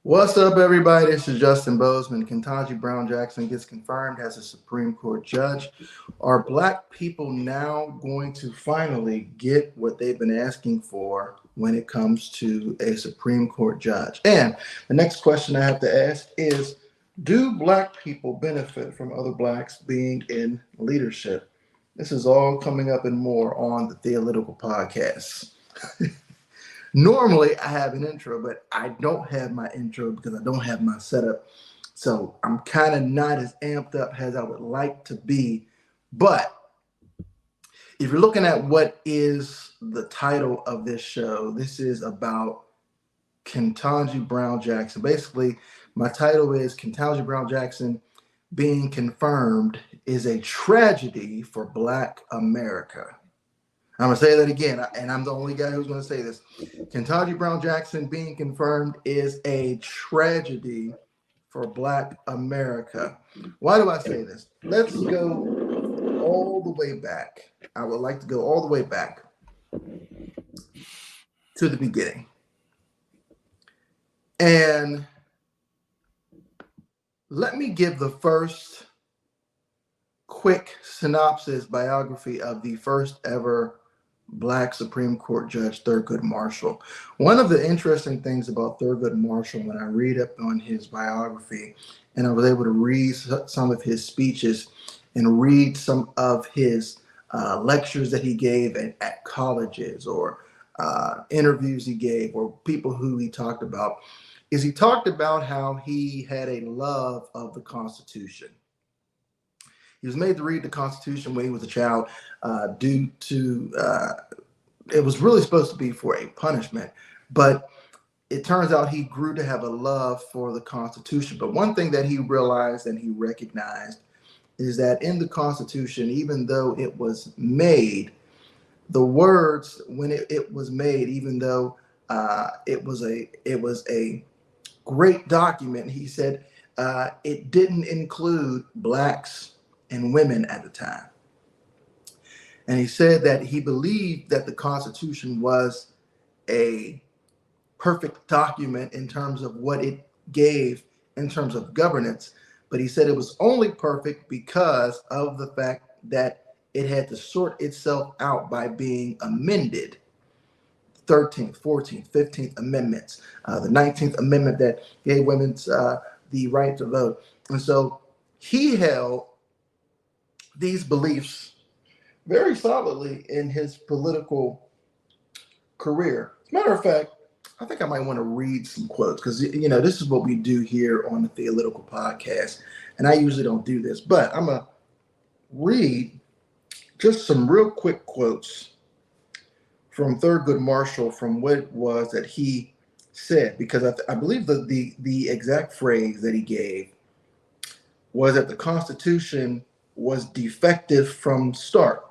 What's up, everybody? This is Justin Bozeman. Kentanji Brown Jackson gets confirmed as a Supreme Court judge. Are Black people now going to finally get what they've been asking for when it comes to a Supreme Court judge? And the next question I have to ask is, do Black people benefit from other Blacks being in leadership? This is all coming up and more on the Theolitical Podcast. Normally, I have an intro, but I don't have my intro because I don't have my setup. So I'm kind of not as amped up as I would like to be. But if you're looking at what is the title of this show, this is about Kentanji Brown Jackson. Basically, my title is Kentanji Brown Jackson being confirmed is a tragedy for Black America. I'm going to say that again, and I'm the only guy who's going to say this. Kentanji Brown Jackson being confirmed is a tragedy for Black America. Why do I say this? Let's go all the way back. I would like to go all the way back to the beginning. And let me give the first quick synopsis biography of the first ever Black Supreme Court Judge, Thurgood Marshall. One of the interesting things about Thurgood Marshall, when I read up on his biography, and I was able to read some of his speeches and read some of his lectures that he gave at colleges or interviews he gave or people who he talked about, is he talked about how he had a love of the Constitution. He was made to read the Constitution when he was a child due to, it was really supposed to be for a punishment, but it turns out he grew to have a love for the Constitution. But one thing that he realized and he recognized is that in the Constitution, even though it was made, the words when it was made, even though it was a great document, he said it didn't include Blacks and women at the time. And he said that he believed that the Constitution was a perfect document in terms of what it gave in terms of governance, but he said it was only perfect because of the fact that it had to sort itself out by being amended. 13th, 14th, 15th Amendments, the 19th Amendment that gave women the right to vote. And so he held these beliefs very solidly in his political career. As a matter of fact, I think I might want to read some quotes because, you know, this is what we do here on the Theolitical Podcast. And I usually don't do this, but I'm going to read just some real quick quotes from Thurgood Marshall from what it was that he said, because I believe that the exact phrase that he gave was that the Constitution was defective from start.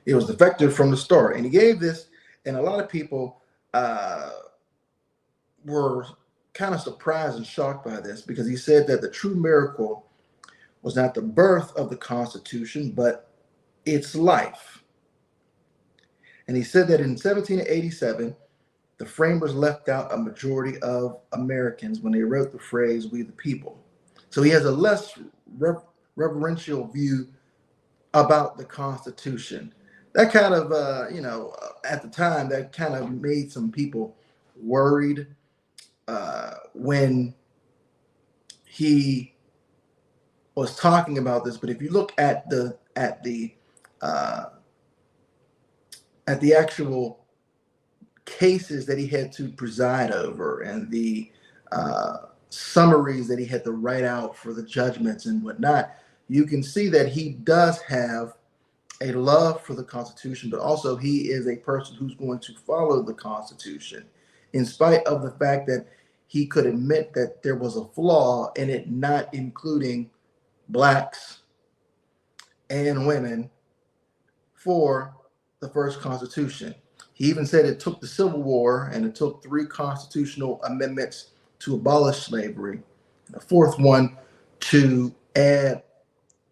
It was defective from the start. And he gave this, and a lot of people were kind of surprised and shocked by this, because he said that the true miracle was not the birth of the Constitution, but its life. And he said that in 1787, the framers left out a majority of Americans when they wrote the phrase, "We the people." So he has a less reverential view about the Constitution. That kind of, at the time, that kind of made some people worried when he was talking about this. But if you look at the actual cases that he had to preside over and the summaries that he had to write out for the judgments and whatnot, you can see that he does have a love for the Constitution, but also he is a person who's going to follow the Constitution, in spite of the fact that he could admit that there was a flaw in it not including Blacks and women for the first Constitution. He even said it took the Civil War and it took 3 constitutional amendments to abolish slavery, and a 4th one to add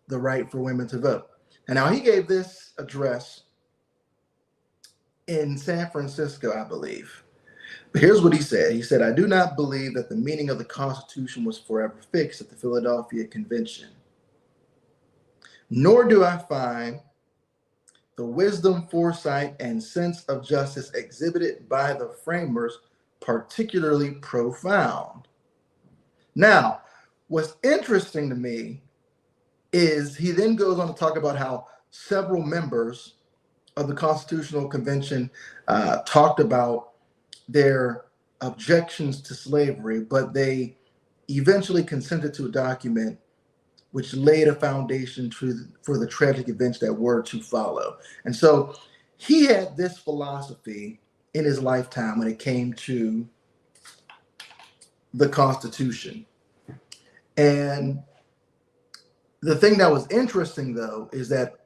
the right for women to vote. And now he gave this address in San Francisco, I believe. But here's what he said. He said, I do not believe that the meaning of the Constitution was forever fixed at the Philadelphia Convention, nor do I find the wisdom, foresight, and sense of justice exhibited by the framers particularly profound. Now, what's interesting to me is he then goes on to talk about how several members of the Constitutional Convention talked about their objections to slavery, but they eventually consented to a document which laid a foundation for the tragic events that were to follow. And so he had this philosophy in his lifetime when it came to the Constitution. And the thing that was interesting, though, is that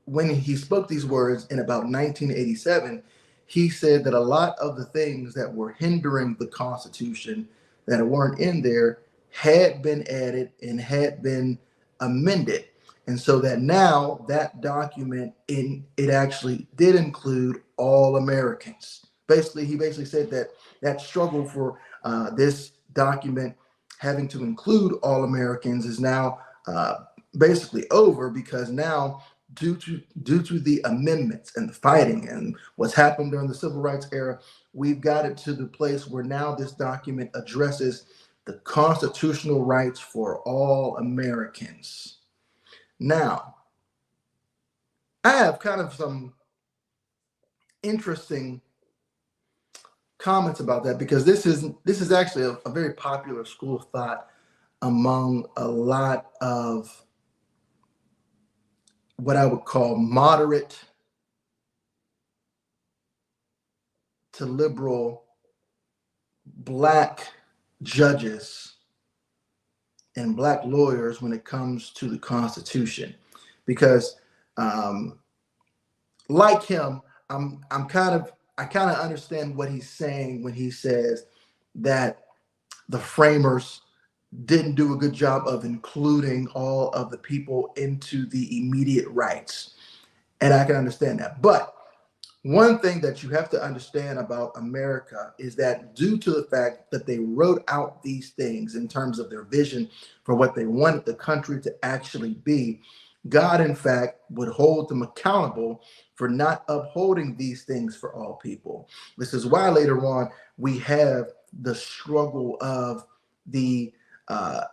when he spoke these words in about 1987, he said that a lot of the things that were hindering the Constitution that weren't in there had been added and had been amended. And so that now that document, it actually did include all Americans. He basically said that that struggle for this document having to include all Americans is now basically over, because now due to the amendments and the fighting and what's happened during the Civil Rights era, we've got it to the place where now this document addresses the constitutional rights for all Americans. Now, I have kind of some interesting comments about that, because this is actually a very popular school of thought among a lot of what I would call moderate to liberal Black judges and Black lawyers when it comes to the Constitution. Because like him, I kind of understand what he's saying when he says that the framers didn't do a good job of including all of the people into the immediate rights. And I can understand that. But one thing that you have to understand about America is that due to the fact that they wrote out these things in terms of their vision for what they wanted the country to actually be, God, in fact, would hold them accountable for not upholding these things for all people. This is why later on we have the struggle of the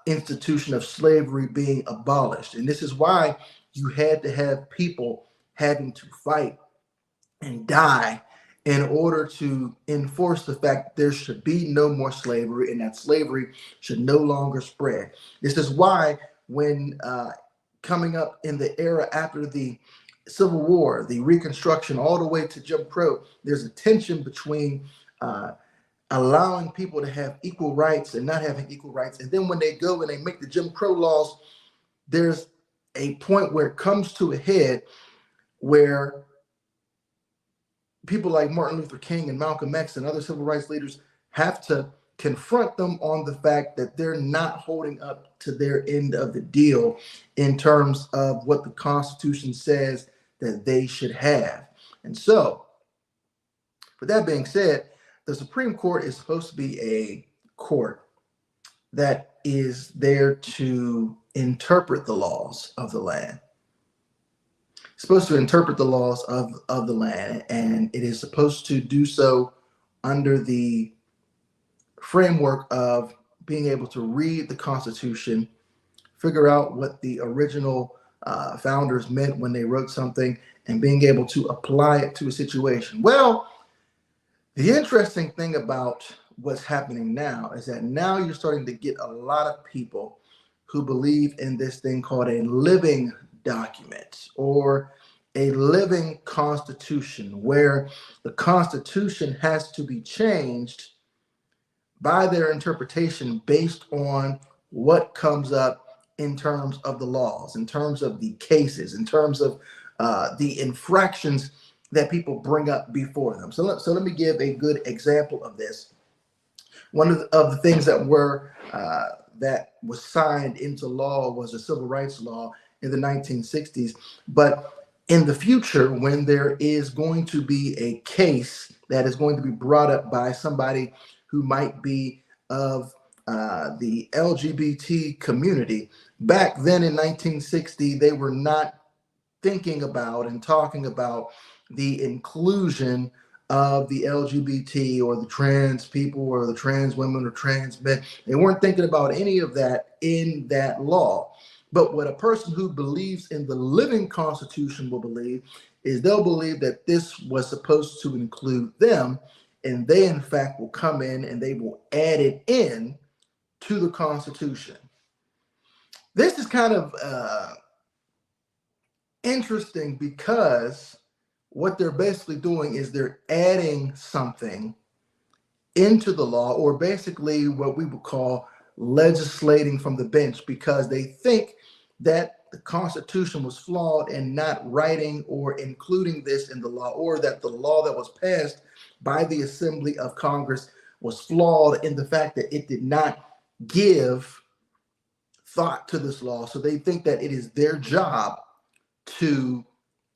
institution of slavery being abolished. And this is why you had to have people having to fight and die in order to enforce the fact that there should be no more slavery and that slavery should no longer spread. This is why when coming up in the era after the Civil War, the Reconstruction, all the way to Jim Crow, there's a tension between allowing people to have equal rights and not having equal rights. And then when they go and they make the Jim Crow laws, there's a point where it comes to a head where people like Martin Luther King and Malcolm X and other civil rights leaders have to confront them on the fact that they're not holding up to their end of the deal in terms of what the Constitution says that they should have. And so, with that being said, the Supreme Court is supposed to be a court that is there to interpret the laws of the land. It's supposed to interpret the laws of the land, and it is supposed to do so under the framework of being able to read the Constitution, figure out what the original founders meant when they wrote something, and being able to apply it to a situation. Well, the interesting thing about what's happening now is that now you're starting to get a lot of people who believe in this thing called a living document or a living constitution, where the Constitution has to be changed by their interpretation based on what comes up in terms of the laws, in terms of the cases, in terms of the infractions that people bring up before them. So let me give a good example of this. One of the things that was signed into law was a civil rights law in the 1960s. But in the future, when there is going to be a case that is going to be brought up by somebody who might be of the LGBT community. Back then in 1960, they were not thinking about and talking about the inclusion of the LGBT or the trans people or the trans women or trans men. They weren't thinking about any of that in that law. But what a person who believes in the living Constitution will believe is they'll believe that this was supposed to include them, and they in fact will come in and they will add it in to the Constitution. This is kind of interesting because what they're basically doing is they're adding something into the law, or basically what we would call legislating from the bench, because they think that the Constitution was flawed in not writing or including this in the law, or that the law that was passed by the Assembly of Congress was flawed in the fact that it did not give thought to this law. So they think that it is their job to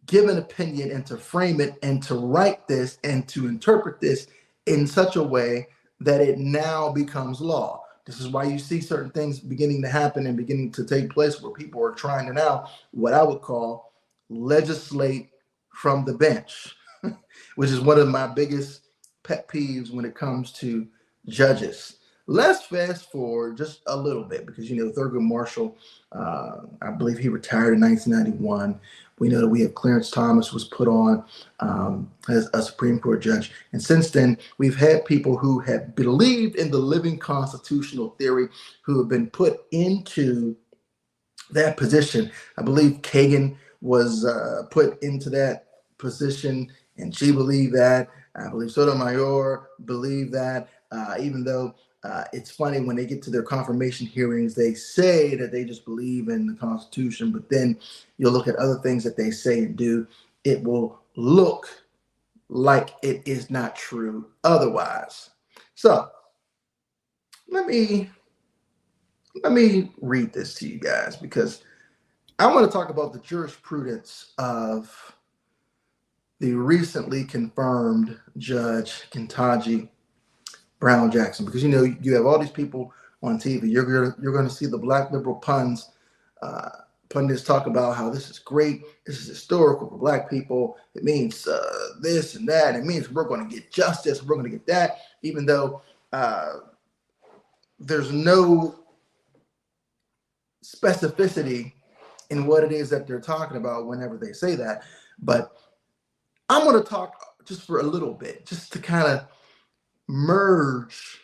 give an opinion and to frame it and to write this and to interpret this in such a way that it now becomes law. This is why you see certain things beginning to happen and beginning to take place where people are trying to now, what I would call, legislate from the bench, which is one of my biggest pet peeves when it comes to judges. Let's fast forward just a little bit because, Thurgood Marshall, I believe he retired in 1991. We know that we have Clarence Thomas was put on as a Supreme Court judge. And since then, we've had people who have believed in the living constitutional theory who have been put into that position. I believe Kagan was put into that position, and she believed that. I believe Sotomayor believed that, even though it's funny when they get to their confirmation hearings, they say that they just believe in the Constitution, but then you'll look at other things that they say and do. It will look like it is not true otherwise. So let me read this to you guys because I want to talk about the jurisprudence of the recently confirmed Judge Kentanji Brown Jackson, because you have all these people on TV. You're going to see the black liberal pundits talk about how this is great, this is historical for black people. It means this and that. It means we're going to get justice. We're going to get that, even though there's no specificity in what it is that they're talking about whenever they say that. But I'm going to talk just for a little bit, just to kind of merge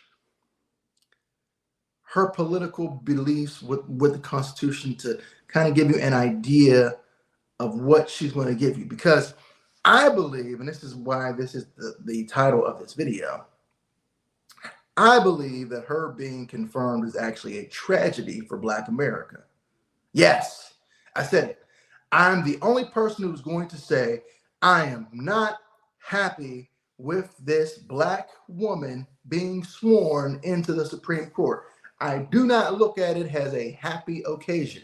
her political beliefs with the Constitution to kind of give you an idea of what she's going to give you. Because I believe, and this is why this is the title of this video, I believe that her being confirmed is actually a tragedy for Black America. Yes, I said it. I'm the only person who's going to say I am not happy with this Black woman being sworn into the Supreme Court. I do not look at it as a happy occasion.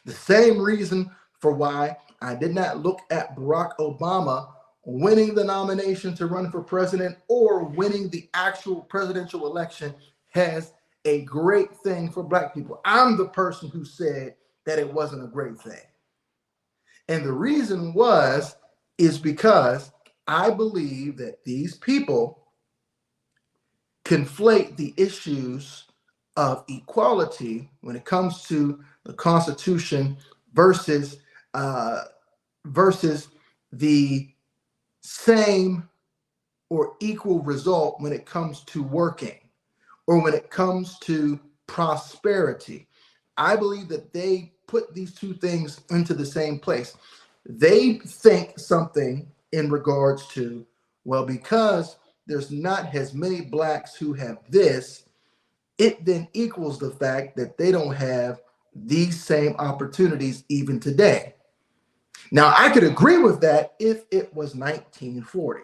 The same reason for why I did not look at Barack Obama winning the nomination to run for president or winning the actual presidential election as a great thing for Black people. I'm the person who said that it wasn't a great thing. And the reason is because I believe that these people conflate the issues of equality when it comes to the Constitution versus the same or equal result when it comes to working or when it comes to prosperity. I believe that they put these two things into the same place. They think something in regards to, well, because there's not as many Blacks who have this, it then equals the fact that they don't have these same opportunities even today. Now, I could agree with that if it was 1940,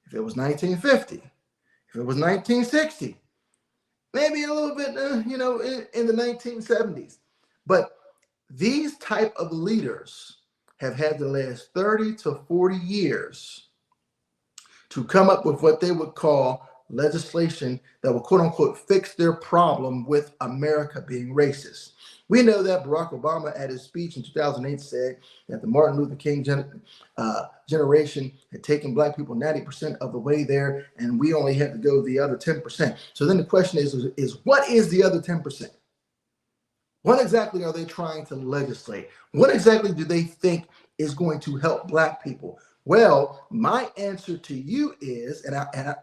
if it was 1950, if it was 1960, maybe a little bit, in the 1970s. But these type of leaders have had the last 30 to 40 years to come up with what they would call legislation that will, quote unquote, fix their problem with America being racist. We know that Barack Obama at his speech in 2008 said that the Martin Luther King generation had taken black people 90% of the way there, and we only had to go the other 10%. So then the question is what is the other 10%? What exactly are they trying to legislate? What exactly do they think is going to help black people? Well, my answer to you is, and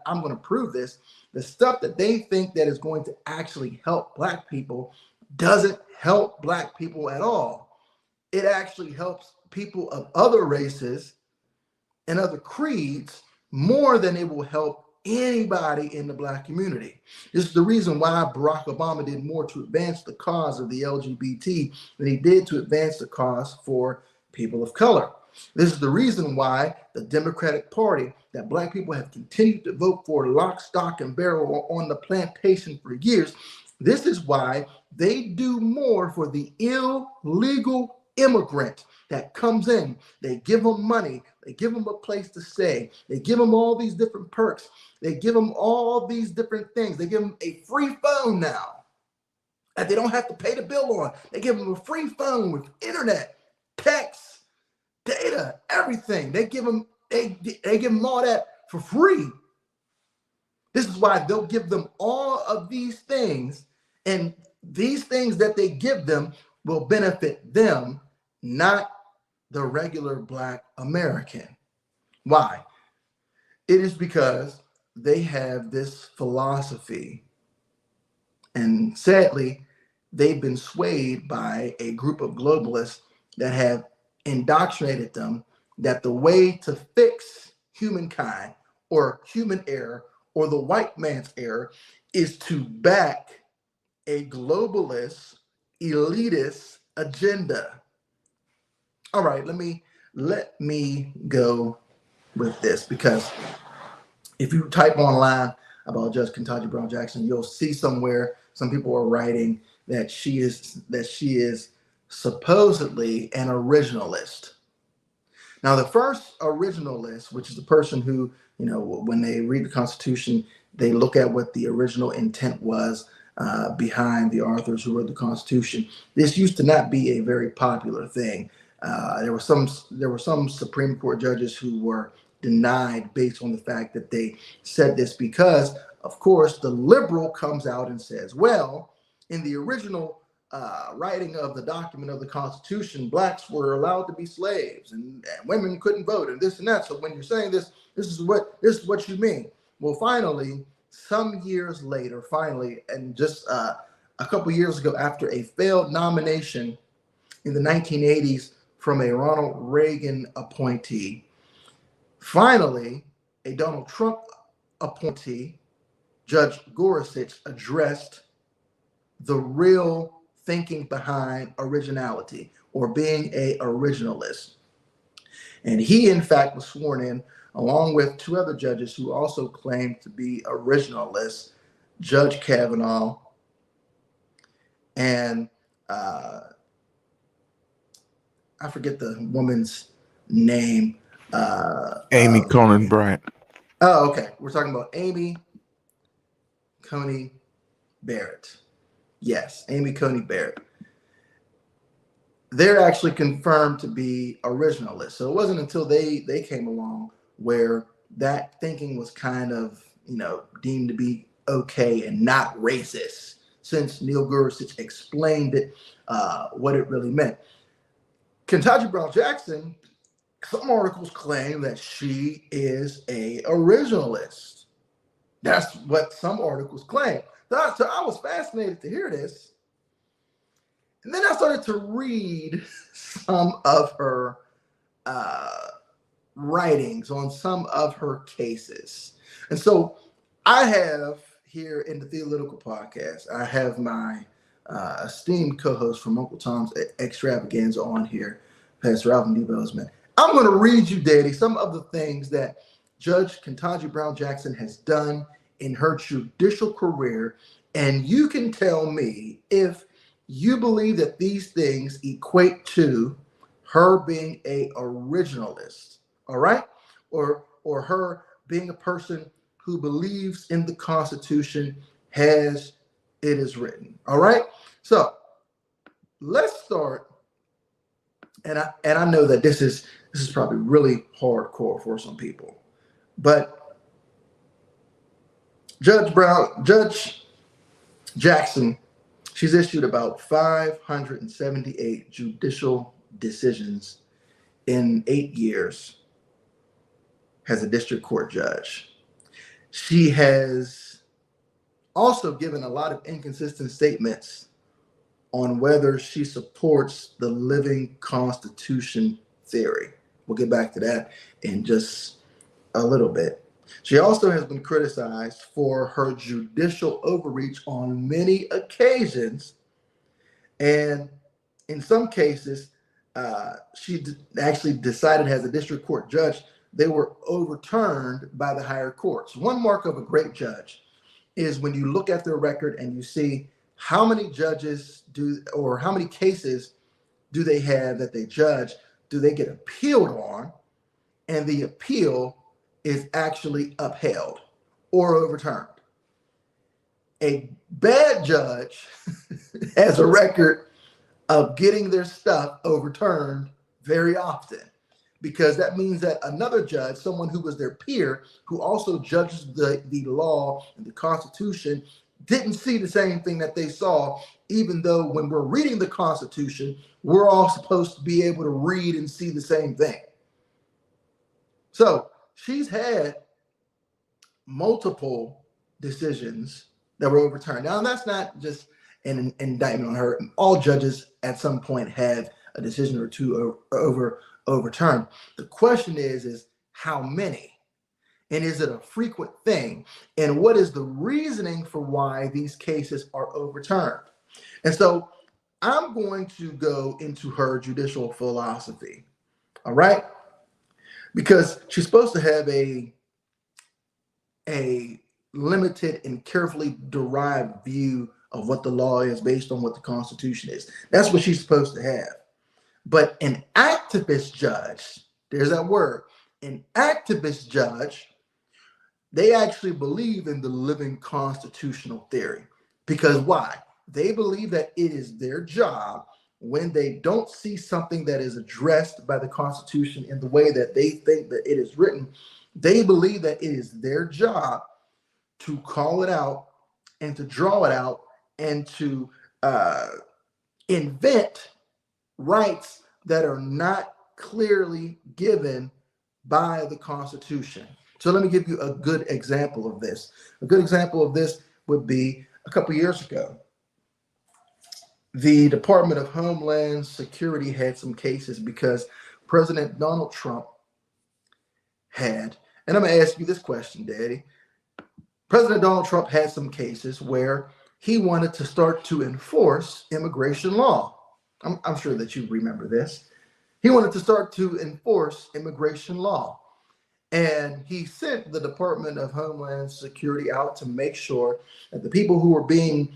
I'm going to prove this, the stuff that they think that is going to actually help black people doesn't help black people at all. It actually helps people of other races and other creeds more than it will help anybody in the black community. This is the reason why Barack Obama did more to advance the cause of the LGBT than he did to advance the cause for people of color. This is the reason why the Democratic Party that black people have continued to vote for lock, stock, and barrel on the plantation for years. This is why they do more for the illegal immigrant that comes in. They give them money. They give them a place to stay. They give them all these different perks. They give them all these different things. They give them a free phone now that they don't have to pay the bill on. They give them a free phone with internet, text, data, everything. They give them all that for free. This is why they'll give them all of these things, and these things that they give them will benefit them, not the regular black American. Why? It is because they have this philosophy, and sadly, they've been swayed by a group of globalists that have indoctrinated them that the way to fix humankind or human error or the white man's error is to back a globalist, elitist agenda. All right, let me go with this, because if you type online about Judge Kentanji Brown Jackson, you'll see somewhere some people are writing that she is supposedly an originalist. Now, the first originalist, which is the person who, when they read the Constitution, they look at what the original intent was behind the authors who wrote the Constitution. This used to not be a very popular thing. There were some Supreme Court judges who were denied based on the fact that they said this because, of course, the liberal comes out and says, well, in the original writing of the document of the Constitution, blacks were allowed to be slaves and women couldn't vote and this and that. So when you're saying this is what you mean. Well, finally, some years later, and just a couple years ago, after a failed nomination in the 1980s from a Ronald Reagan appointee, finally, a Donald Trump appointee, Judge Gorsuch, addressed the real thinking behind originality, or being a originalist. And he, in fact, was sworn in along with two other judges who also claimed to be originalists, Judge Kavanaugh and I forget the woman's name. Amy Coney Barrett. Oh, okay. We're talking about Amy Coney Barrett. Yes, Amy Coney Barrett. They're actually confirmed to be originalists. So it wasn't until they came along where that thinking was kind of, deemed to be okay and not racist, since Neil Gorsuch explained it, what it really meant. Kentanji Brown Jackson, some articles claim that she is a originalist. That's what some articles claim. So I was fascinated to hear this. And then I started to read some of her writings on some of her cases. And so I have here in the Theolitical Podcast, I have my esteemed co-host from Uncle Tom's Extravaganza on here, Pastor Alvin D. Bozeman. I'm going to read you, Daddy, some of the things that Judge Kentanji Brown Jackson has done in her judicial career, and you can tell me if you believe that these things equate to her being a originalist, all right, or her being a person who believes in the Constitution as it is written. All right. So let's start. And I know that this is probably really hardcore for some people, but Judge Jackson, she's issued about 578 judicial decisions in 8 years as a district court judge. She has also given a lot of inconsistent statements on whether she supports the living Constitution theory. We'll get back to that in just a little bit. She also has been criticized for her judicial overreach on many occasions. And in some cases, she actually decided as a district court judge, they were overturned by the higher courts. One mark of a great judge is when you look at their record and you see how many judges or how many cases do they have that they judge, do they get appealed on, and the appeal is actually upheld or overturned. A bad judge has a record of getting their stuff overturned very often, because that means that another judge, someone who was their peer, who also judges the law and the Constitution, didn't see the same thing that they saw, even though when we're reading the Constitution, we're all supposed to be able to read and see the same thing. So she's had multiple decisions that were overturned. Now, that's not just an indictment on her. All judges at some point have a decision or two overturned. The question is how many? And is it a frequent thing? And what is the reasoning for why these cases are overturned? And so I'm going to go into her judicial philosophy, all right? Because she's supposed to have a limited and carefully derived view of what the law is based on what the Constitution is. That's what she's supposed to have. But an activist judge, there's that word, an activist judge, they actually believe in the living constitutional theory. Because why? They believe that it is their job, when they don't see something that is addressed by the Constitution in the way that they think that it is written, they believe that it is their job to call it out and to draw it out and to invent rights that are not clearly given by the Constitution. So let me give you a good example of this. A good example of this would be a couple years ago. The Department of Homeland Security had some cases because President Donald Trump had, and I'm going to ask you this question, Daddy. President Donald Trump had some cases where he wanted to start to enforce immigration law. I'm sure that you remember this. He wanted to start to enforce immigration law. And he sent the Department of Homeland Security out to make sure that the people who were being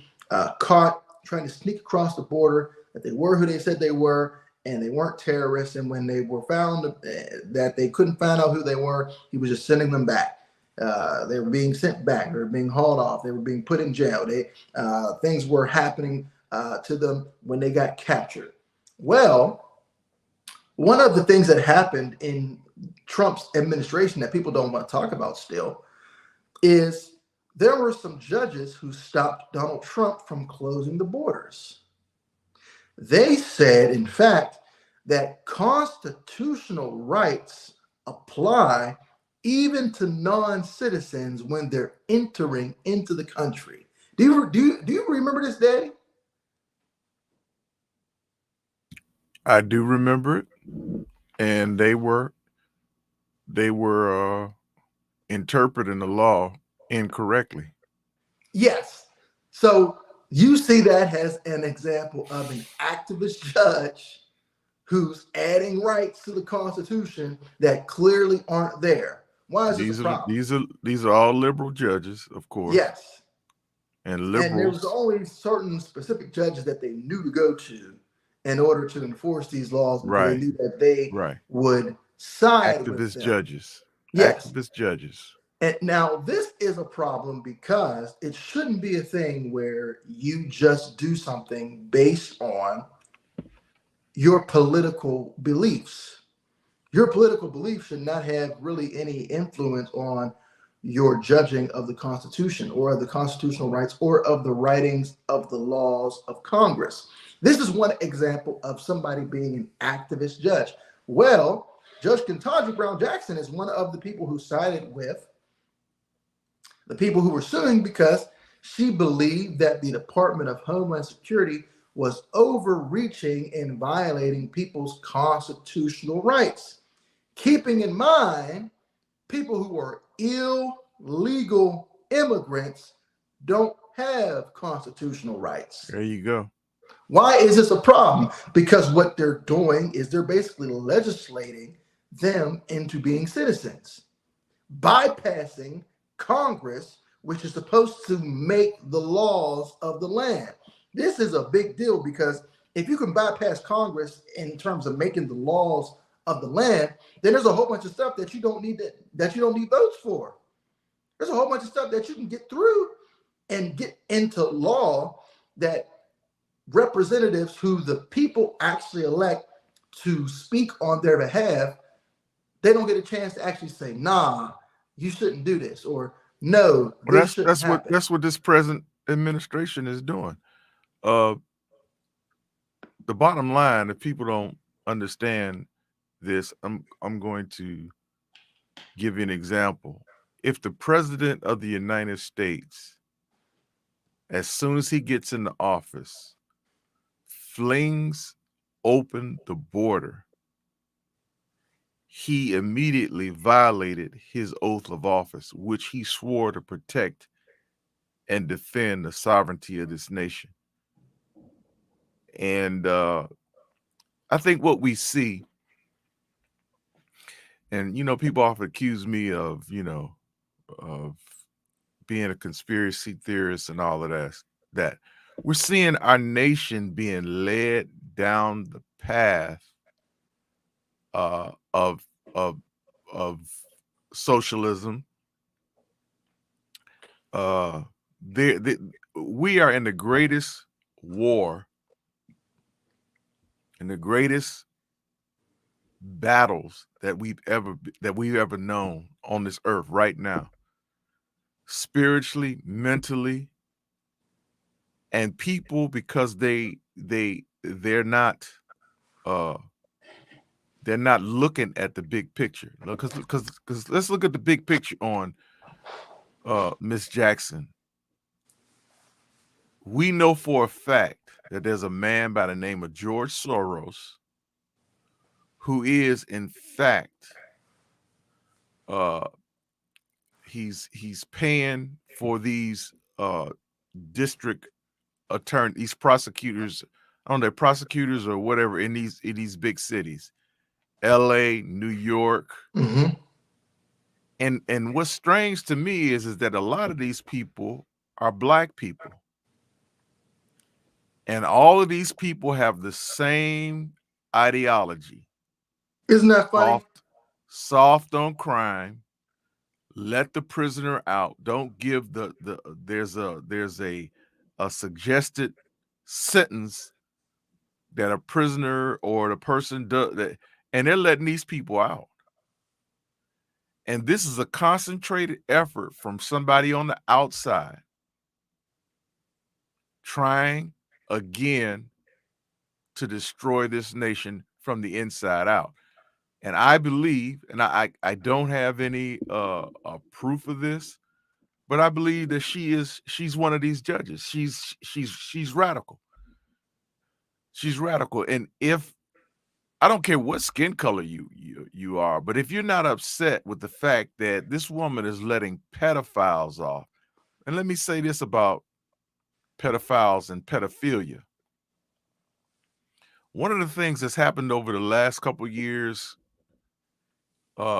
caught trying to sneak across the border, that they were who they said they were, and they weren't terrorists. And when they were found that they couldn't find out who they were, he was just sending them back. They were being sent back. They were being hauled off. They were being put in jail. Things were happening to them when they got captured. Well, one of the things that happened in Trump's administration that people don't want to talk about still is there were some judges who stopped Donald Trump from closing the borders. They said, in fact, that constitutional rights apply even to non-citizens when they're entering into the country. Do you remember this, Daddy? I do remember it, and they were interpreting the law incorrectly. Yes. So you see that as an example of an activist judge who's adding rights to the Constitution that clearly aren't there. Why is this a problem? These are all liberal judges, of course. Yes. And liberals. And there was only certain specific judges that they knew to go to in order to enforce these laws. Right. They knew that they would side with them. Judges. Yes. Activist judges. And now this is a problem because it shouldn't be a thing where you just do something based on your political beliefs. Your political beliefs should not have really any influence on your judging of the Constitution or of the constitutional rights or of the writings of the laws of Congress. This is one example of somebody being an activist judge. Well, Judge Kentanji Brown Jackson is one of the people who sided with the people who were suing because she believed that the Department of Homeland Security was overreaching and violating people's constitutional rights. Keeping in mind, people who are illegal immigrants don't have constitutional rights. There you go. Why is this a problem? Because what they're doing is they're basically legislating them into being citizens, bypassing Congress, which is supposed to make the laws of the land. This is a big deal because if you can bypass Congress in terms of making the laws of the land, then there's a whole bunch of stuff that you don't need votes for. There's a whole bunch of stuff that you can get through and get into law that representatives who the people actually elect to speak on their behalf, they don't get a chance to actually say, nah, you shouldn't do this, or no, this shouldn't happen. That's what this present administration is doing. The bottom line, if people don't understand this, I'm going to give you an example. If the president of the United States, as soon as he gets into office, flings open the border, he immediately violated his oath of office, which he swore to protect and defend the sovereignty of this nation. And I think what we see, and people often accuse me of of being a conspiracy theorist and all of that we're seeing our nation being led down the path of socialism. We are in the greatest war, in the greatest battles that we've ever known on this earth right now, spiritually, mentally, and people, because they're not looking at the big picture. Because let's look at the big picture on Miss Jackson. We know for a fact that there's a man by the name of George Soros who is, in fact, he's paying for these district attorney, these prosecutors, I don't know, prosecutors or whatever in these big cities, LA, New York. Mm-hmm. And what's strange to me is that a lot of these people are Black people. And all of these people have the same ideology. Isn't that funny? Soft on crime. Let the prisoner out. Don't give there's a suggested sentence that a prisoner or the person does that, and they're letting these people out. And this is a concentrated effort from somebody on the outside trying again to destroy this nation from the inside out. And I believe, and I don't have any proof of this, but I believe that she's one of these judges. She's radical. She's radical. And if, I don't care what skin color you are, but if you're not upset with the fact that this woman is letting pedophiles off, and let me say this about pedophiles and pedophilia. One of the things that's happened over the last couple of years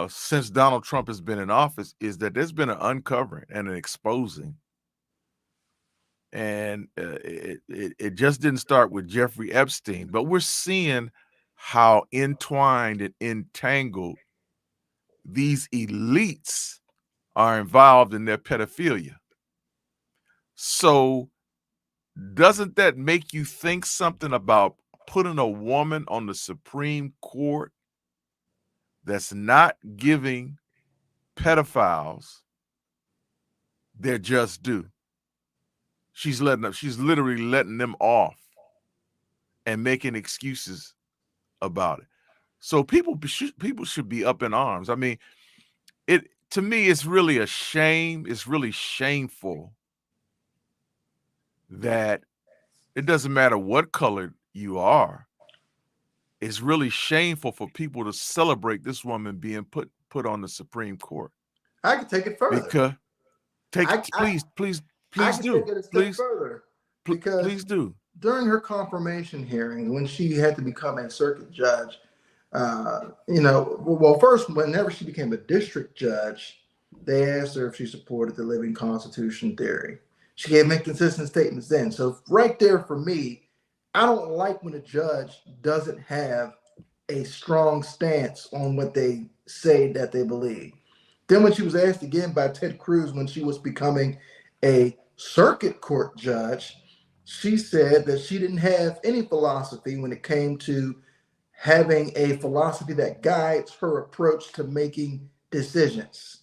since Donald Trump has been in office is that there's been an uncovering and an exposing. And it just didn't start with Jeffrey Epstein, but we're seeing how entwined and entangled these elites are involved in their pedophilia. So doesn't that make you think something about putting a woman on the Supreme Court that's not giving pedophiles their just due? She's literally letting them off and making excuses about it. So people should be up in arms. I mean, to me, it's really a shame. It's really shameful that it doesn't matter what color you are. It's really shameful for people to celebrate this woman being put on the Supreme Court. I could take it further. Because please do. Take it a step further. Because please do. During her confirmation hearing, when she had to become a circuit judge, well, first, whenever she became a district judge, they asked her if she supported the living constitution theory. She gave inconsistent statements then. So right there for me, I don't like when a judge doesn't have a strong stance on what they say that they believe. Then when she was asked again by Ted Cruz when she was becoming a circuit court judge, she said that she didn't have any philosophy when it came to having a philosophy that guides her approach to making decisions.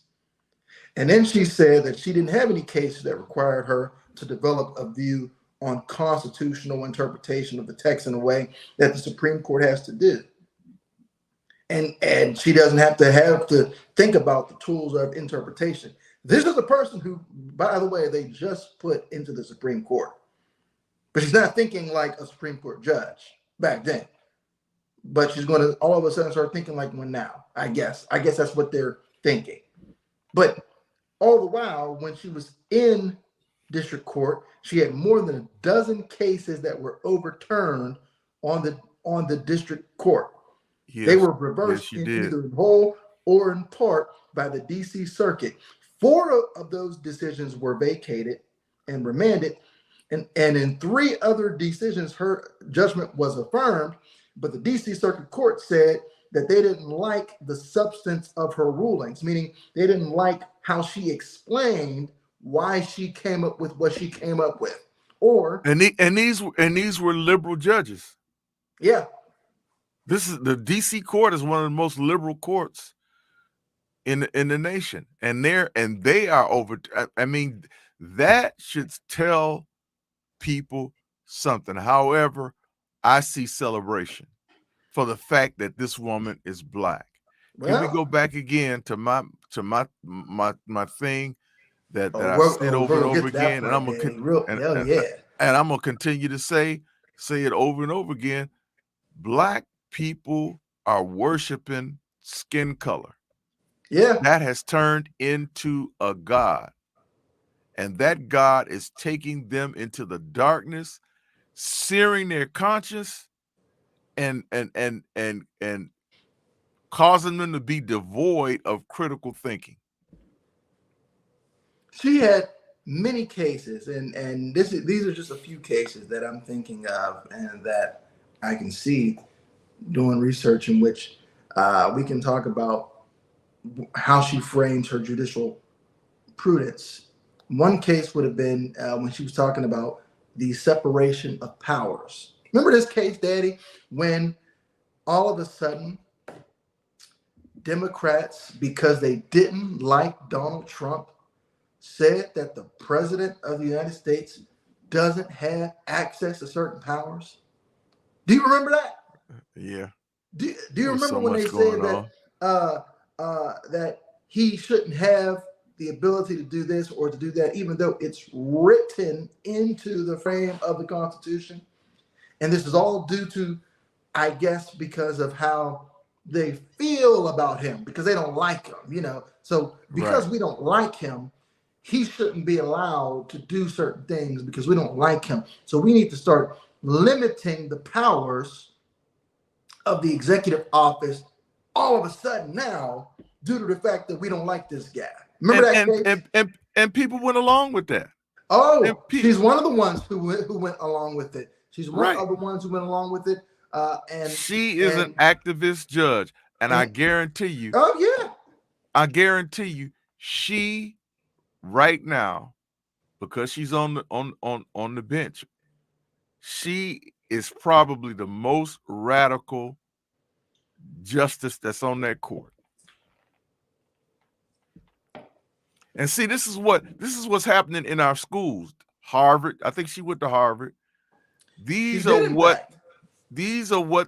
And then she said that she didn't have any cases that required her to develop a view on constitutional interpretation of the text in a way that the Supreme Court has to do. And she doesn't have to think about the tools of interpretation. This is a person who, by the way, they just put into the Supreme Court. But she's not thinking like a Supreme Court judge back then. But she's going to all of a sudden start thinking like one now, I guess. I guess that's what they're thinking. But all the while, when she was in district court, she had more than a dozen cases that were overturned on the district court. Yes, they were reversed either in whole or in part by the D.C. Circuit. 4 of those decisions were vacated and remanded. And in 3 other decisions, her judgment was affirmed, but the D.C. Circuit Court said that they didn't like the substance of her rulings, meaning they didn't like how she explained why she came up with what she came up with. And these were liberal judges. Yeah. This is the D.C. court is one of the most liberal courts in the nation, and they are over. I mean, that should tell people something. However, I see celebration for the fact that this woman is Black. Can we go back again to my thing that I said over and over again, and I'm gonna continue to say it over and over again. Black people are worshiping skin color. Yeah, that has turned into a god. And that God is taking them into the darkness, searing their conscience, and causing them to be devoid of critical thinking. She had many cases, and these are just a few cases that I'm thinking of and that I can see doing research in which we can talk about how she frames her judicial prudence. One case would have been when she was talking about the separation of powers. Remember this case, Daddy, when all of a sudden Democrats, because they didn't like Donald Trump, said that the president of the United States doesn't have access to certain powers? Do you remember that? Yeah. Do you remember when they said that that he shouldn't have the ability to do this or to do that, even though it's written into the frame of the Constitution? And this is all due to, I guess, because of how they feel about him, because they don't like him, you know. So because we don't like him, he shouldn't be allowed to do certain things because we don't like him. So we need to start limiting the powers of the executive office all of a sudden now due to the fact that we don't like this guy. Remember that case? And people went along with that. Oh, she's one of the ones who went along with it. She's one of the ones who went along with it. And she is an activist judge. And I guarantee you. Oh, yeah. I guarantee you, She right now, because she's on the bench, she is probably the most radical justice that's on that court. And see, this is what's happening in our schools. Harvard, I think she went to Harvard. These are what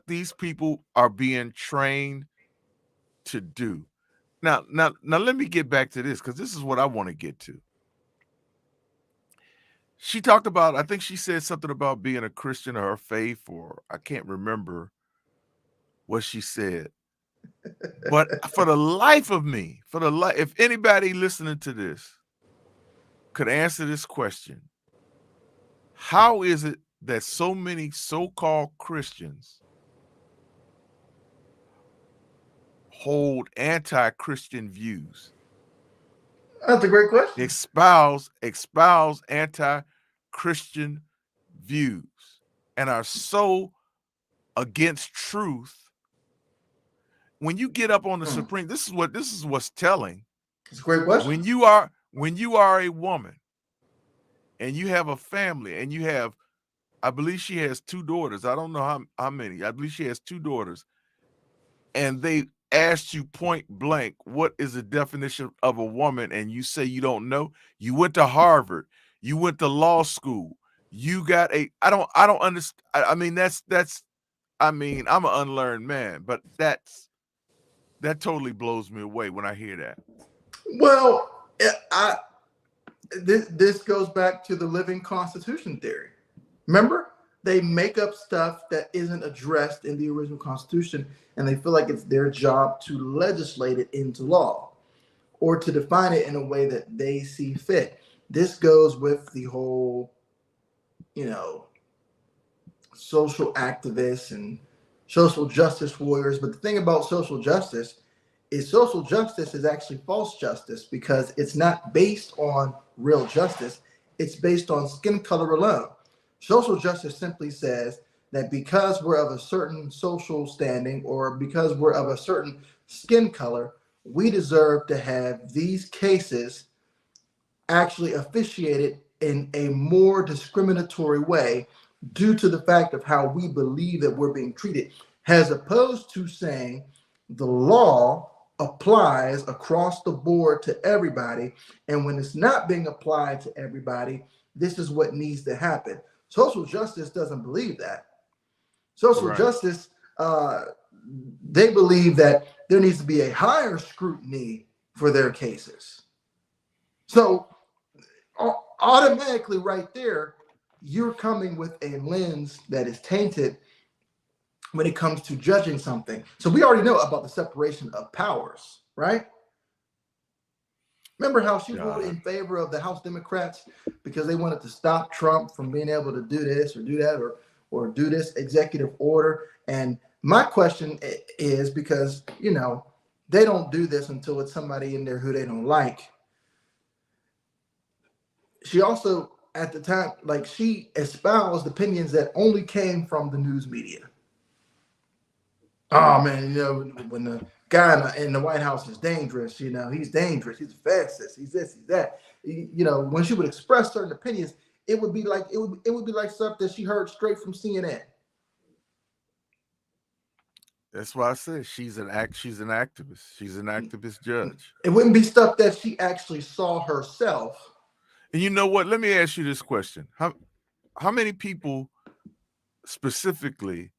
these people are being trained to do. Now let me get back to this, because this is what I want to get to. She talked about, I think she said something about being a Christian or her faith, or I can't remember what she said. But for the life of me, if anybody listening to this could answer this question, how is it that so many so-called Christians hold anti-Christian views? That's a great question. Espouse anti-Christian views and are so against truth. When you get up on the Supreme, this is what's telling. It's a great question. When you are a woman and you have a family and you have, I believe she has 2 daughters. I don't know how many. I believe she has 2 daughters. And they asked you point blank, what is the definition of a woman? And you say you don't know. You went to Harvard. You went to law school. You got I don't understand. I mean, I'm an unlearned man, but that totally blows me away when I hear that. Well, this goes back to the living Constitution theory. Remember, they make up stuff that isn't addressed in the original Constitution, and they feel like it's their job to legislate it into law or to define it in a way that they see fit. This goes with the whole, social activists and social justice warriors. But the thing about social justice is actually false justice, because it's not based on real justice. It's based on skin color alone. Social justice simply says that because we're of a certain social standing or because we're of a certain skin color, we deserve to have these cases actually officiated in a more discriminatory way due to the fact of how we believe that we're being treated, as opposed to saying the law applies across the board to everybody, and when it's not being applied to everybody, this is what needs to happen. Social justice doesn't believe that. Social justice, they believe that there needs to be a higher scrutiny for their cases. So automatically right there, you're coming with a lens that is tainted when it comes to judging something. So we already know about the separation of powers, right? Remember how she ruled in favor of the House Democrats because they wanted to stop Trump from being able to do this or do that or do this executive order. And my question is, because, they don't do this until it's somebody in there who they don't like. She also, at the time, she espoused opinions that only came from the news media. Oh man, when the guy in the White House is dangerous, he's dangerous, he's a fascist, he's this, he's that. When she would express certain opinions, it would be like stuff that she heard straight from CNN. That's why I said she's an activist. She's an activist judge. It wouldn't be stuff that she actually saw herself. And you know what? Let me ask you this question. How many people specifically,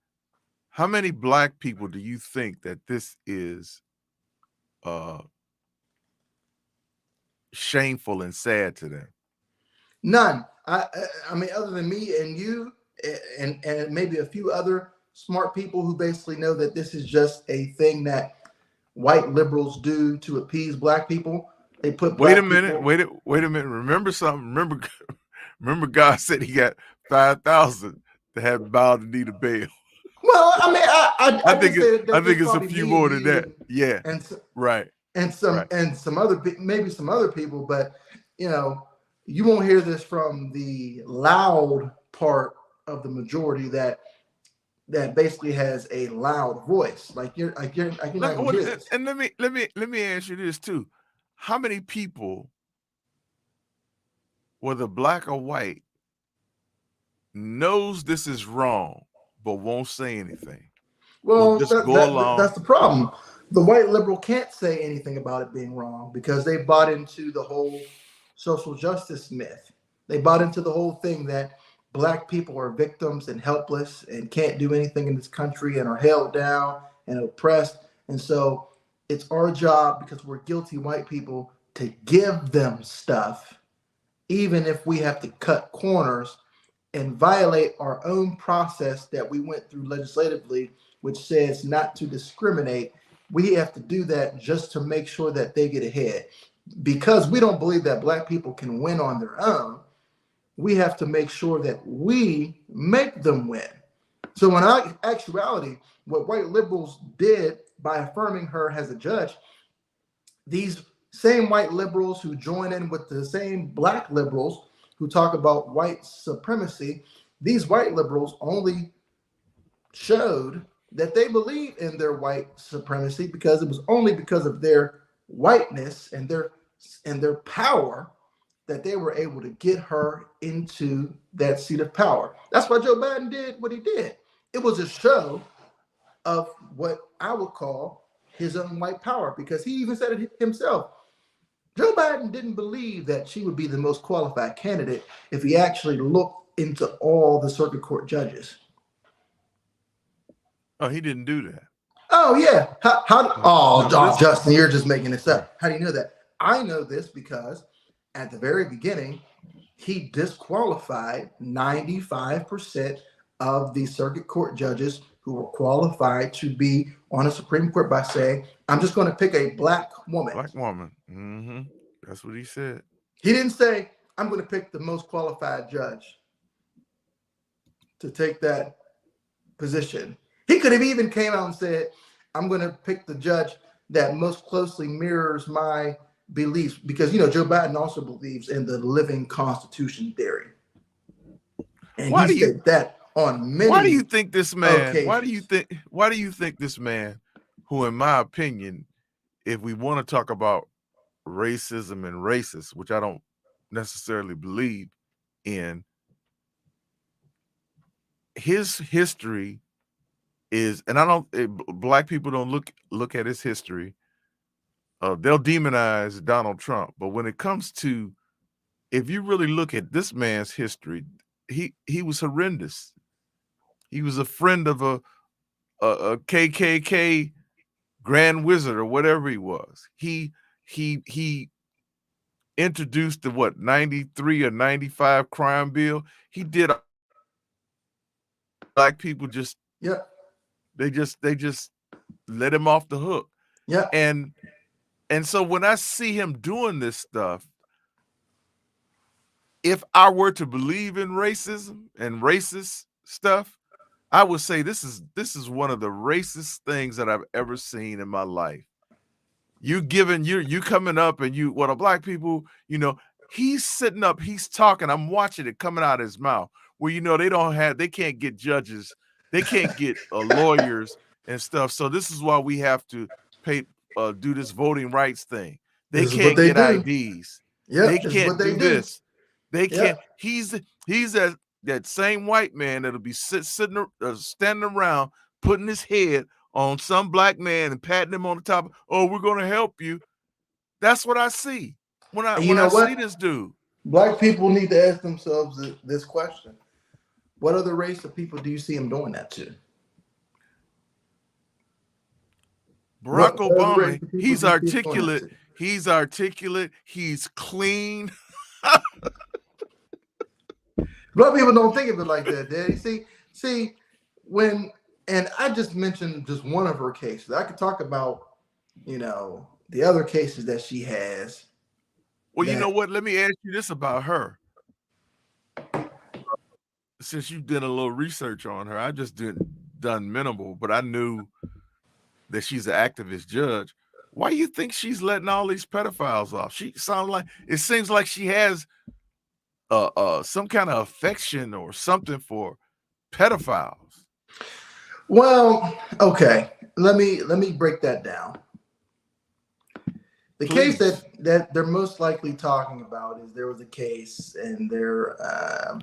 how many Black people do you think that this is shameful and sad to them? None. I mean, other than me and you and maybe a few other smart people who basically know that this is just a thing that white liberals do to appease Black people. They put wait a minute. Remember something. Remember God said he got 5,000 that have bowed the knee to Baal. Well, I mean, I think it's a few more than that. Yeah. And some other people, but you won't hear this from the loud part of the majority that basically has a loud voice. Like you're not gonna hear this. And let me ask you this too. how many people, whether black or white, knows this is wrong but won't say anything? Will Well, just go along. that's the problem. The white liberal can't say anything about it being wrong because they bought into the whole social justice myth. They bought into the whole thing that black people are victims and helpless and can't do anything in this country and are held down and oppressed. And so it's our job, because we're guilty white people, to give them stuff, even if we have to cut corners and violate our own process that we went through legislatively, which says not to discriminate. We have to do that just to make sure that they get ahead. Because we don't believe that black people can win on their own, we have to make sure that we make them win. So in actuality, what white liberals did by affirming her as a judge, these same white liberals who join in with the same black liberals who talk about white supremacy, these white liberals only showed that they believe in their white supremacy because it was only because of their whiteness and their power that they were able to get her into that seat of power. That's why Joe Biden did what he did. It was a show of what I would call his own white power, because he even said it himself. Joe Biden didn't believe that she would be the most qualified candidate if he actually looked into all the circuit court judges. Oh, he didn't do that. Oh, yeah. Justin, you're just making this up. How do you know that? I know this because at the very beginning, he disqualified 95% of the circuit court judges who were qualified to be on a Supreme Court by saying, I'm just going to pick a black woman. Black woman. Mm-hmm. That's what he said. He didn't say, I'm going to pick the most qualified judge to take that position. He could have even came out and said, I'm going to pick the judge that most closely mirrors my beliefs, because, you know, Joe Biden also believes in the living constitution theory. And Why he said that on many. Why do you think this man, occasions. why do you think this man, who in my opinion, if we want to talk about racism and racists, which I don't necessarily believe in, his history is, and black people don't look at his history. They'll demonize Donald Trump, but when it comes to, if you really look at this man's history, he was horrendous. He was a friend of a KKK Grand Wizard or whatever he was. He introduced the 93 or 95 crime bill. He did. Black people just, yeah, they just let him off the hook. Yeah. And so when I see him doing this stuff, if I were to believe in racism and racist stuff, I would say this is one of the racist things that I've ever seen in my life. You coming up and the black people, you know, he's sitting up, he's talking, I'm watching it coming out of his mouth, where, you know, they can't get judges, they can't get lawyers and stuff. So this is why we have to do this voting rights thing. They can't get IDs. Yeah, they can't do this. They can't. Yeah. He's that same white man that'll be standing around putting his head on some black man and patting him on the top. Oh, we're going to help you. That's what I see when I see this dude. Black people need to ask themselves this question: what other race of people do you see him doing that to? Barack Obama, he's articulate. He's articulate. He's clean. Black people don't think of it like that, Daddy. See, and I just mentioned just one of her cases. I could talk about, you know, the other cases that she has. Well, you know what? Let me ask you this about her. Since you did a little research on her, I just done minimal, but I knew that she's an activist judge. Why do you think she's letting all these pedophiles off? It seems like she has some kind of affection or something for pedophiles. Well, okay. Let me break that down. The Please. case that they're most likely talking about is there was a case, and there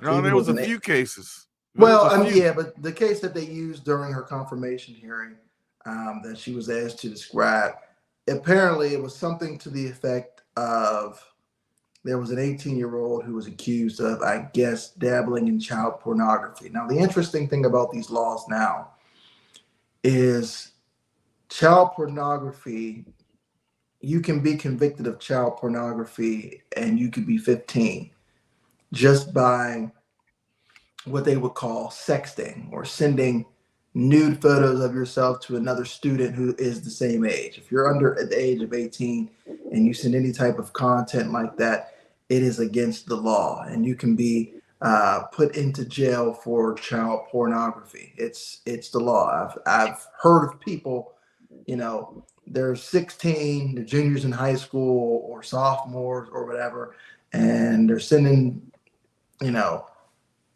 was a few cases. Yeah, but the case that they used during her confirmation hearing that she was asked to describe, apparently it was something to the effect of there was an 18-year-old who was accused of, I guess, dabbling in child pornography. Now, the interesting thing about these laws now is child pornography, you can be convicted of child pornography and you could be 15 just by what they would call sexting, or sending nude photos of yourself to another student who is the same age. If you're under the age of 18 and you send any type of content like that, it is against the law, and you can be put into jail for child pornography. It's the law. I've heard of people, they're 16, they're juniors in high school or sophomores or whatever, and they're sending,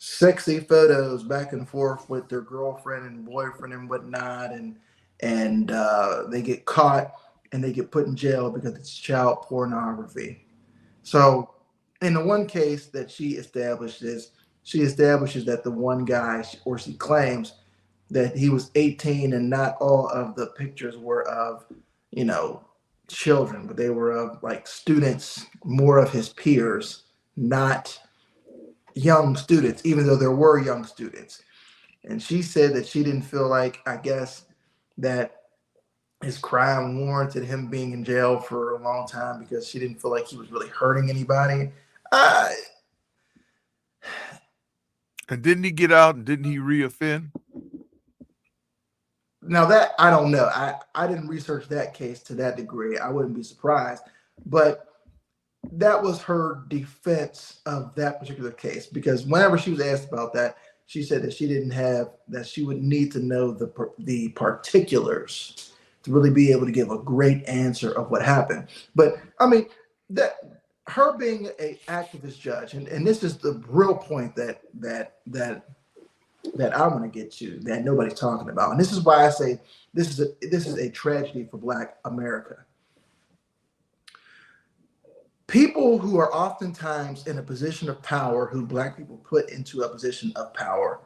sexy photos back and forth with their girlfriend and boyfriend and whatnot, and they get caught and they get put in jail because it's child pornography. So in the one case that she establishes that the one guy, or she claims that he was 18 and not all of the pictures were of, children, but they were of like students, more of his peers, not young students, even though there were young students. And she said that she didn't feel like, I guess, that his crime warranted him being in jail for a long time, because she didn't feel like he was really hurting anybody. And didn't he get out and didn't he reoffend? Now that I don't know. I didn't research that case to that degree. I wouldn't be surprised. But that was her defense of that particular case, because whenever she was asked about that, she said that she would need to know the particulars to really be able to give a great answer of what happened. But I mean, that her being an activist judge, and this is the real point that I want to get to, that nobody's talking about, and this is why I say this is a tragedy for Black America. People who are oftentimes in a position of power, who Black people put into a position of power,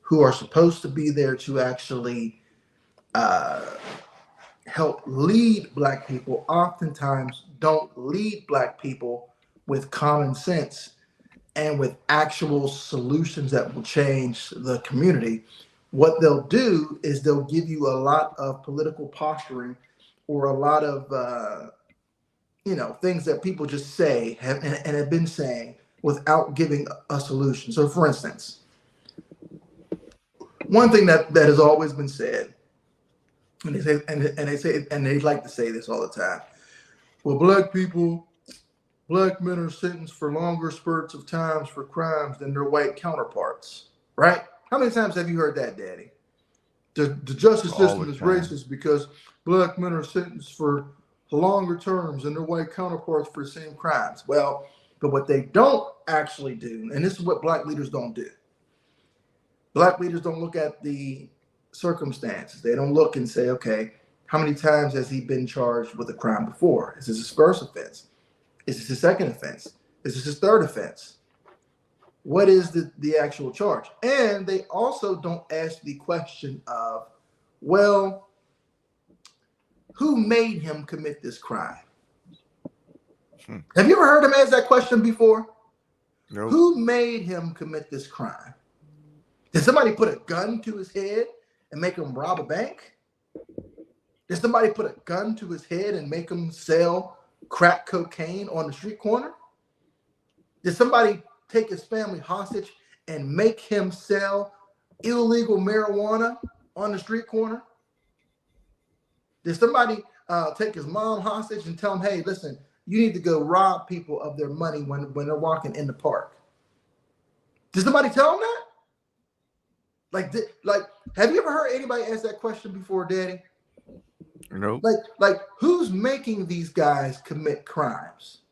who are supposed to be there to actually help lead Black people, oftentimes don't lead Black people with common sense and with actual solutions that will change the community. What they'll do is they'll give you a lot of political posturing, or a lot of things that people just say and have been saying without giving a solution. So, for instance, one thing that has always been said, and they like to say this all the time: well, Black men are sentenced for longer spurts of times for crimes than their white counterparts. Right? How many times have you heard that, Daddy? The justice system is racist because Black men are sentenced for longer terms than their white counterparts for the same crimes. Well, but what they don't actually do, and this is what Black leaders don't do. Black leaders don't look at the circumstances. They don't look and say, okay, how many times has he been charged with a crime before? Is this his first offense? Is this his second offense? Is this his third offense? What is the actual charge? And they also don't ask the question of, well, who made him commit this crime? Have you ever heard him ask that question before? No. Who made him commit this crime? Did somebody put a gun to his head and make him rob a bank? Did somebody put a gun to his head and make him sell crack cocaine on the street corner? Did somebody take his family hostage and make him sell illegal marijuana on the street corner? Did somebody take his mom hostage and tell him, hey, listen, you need to go rob people of their money when they're walking in the park? Did somebody tell him that? Like, have you ever heard anybody ask that question before, Daddy? No. Like, who's making these guys commit crimes?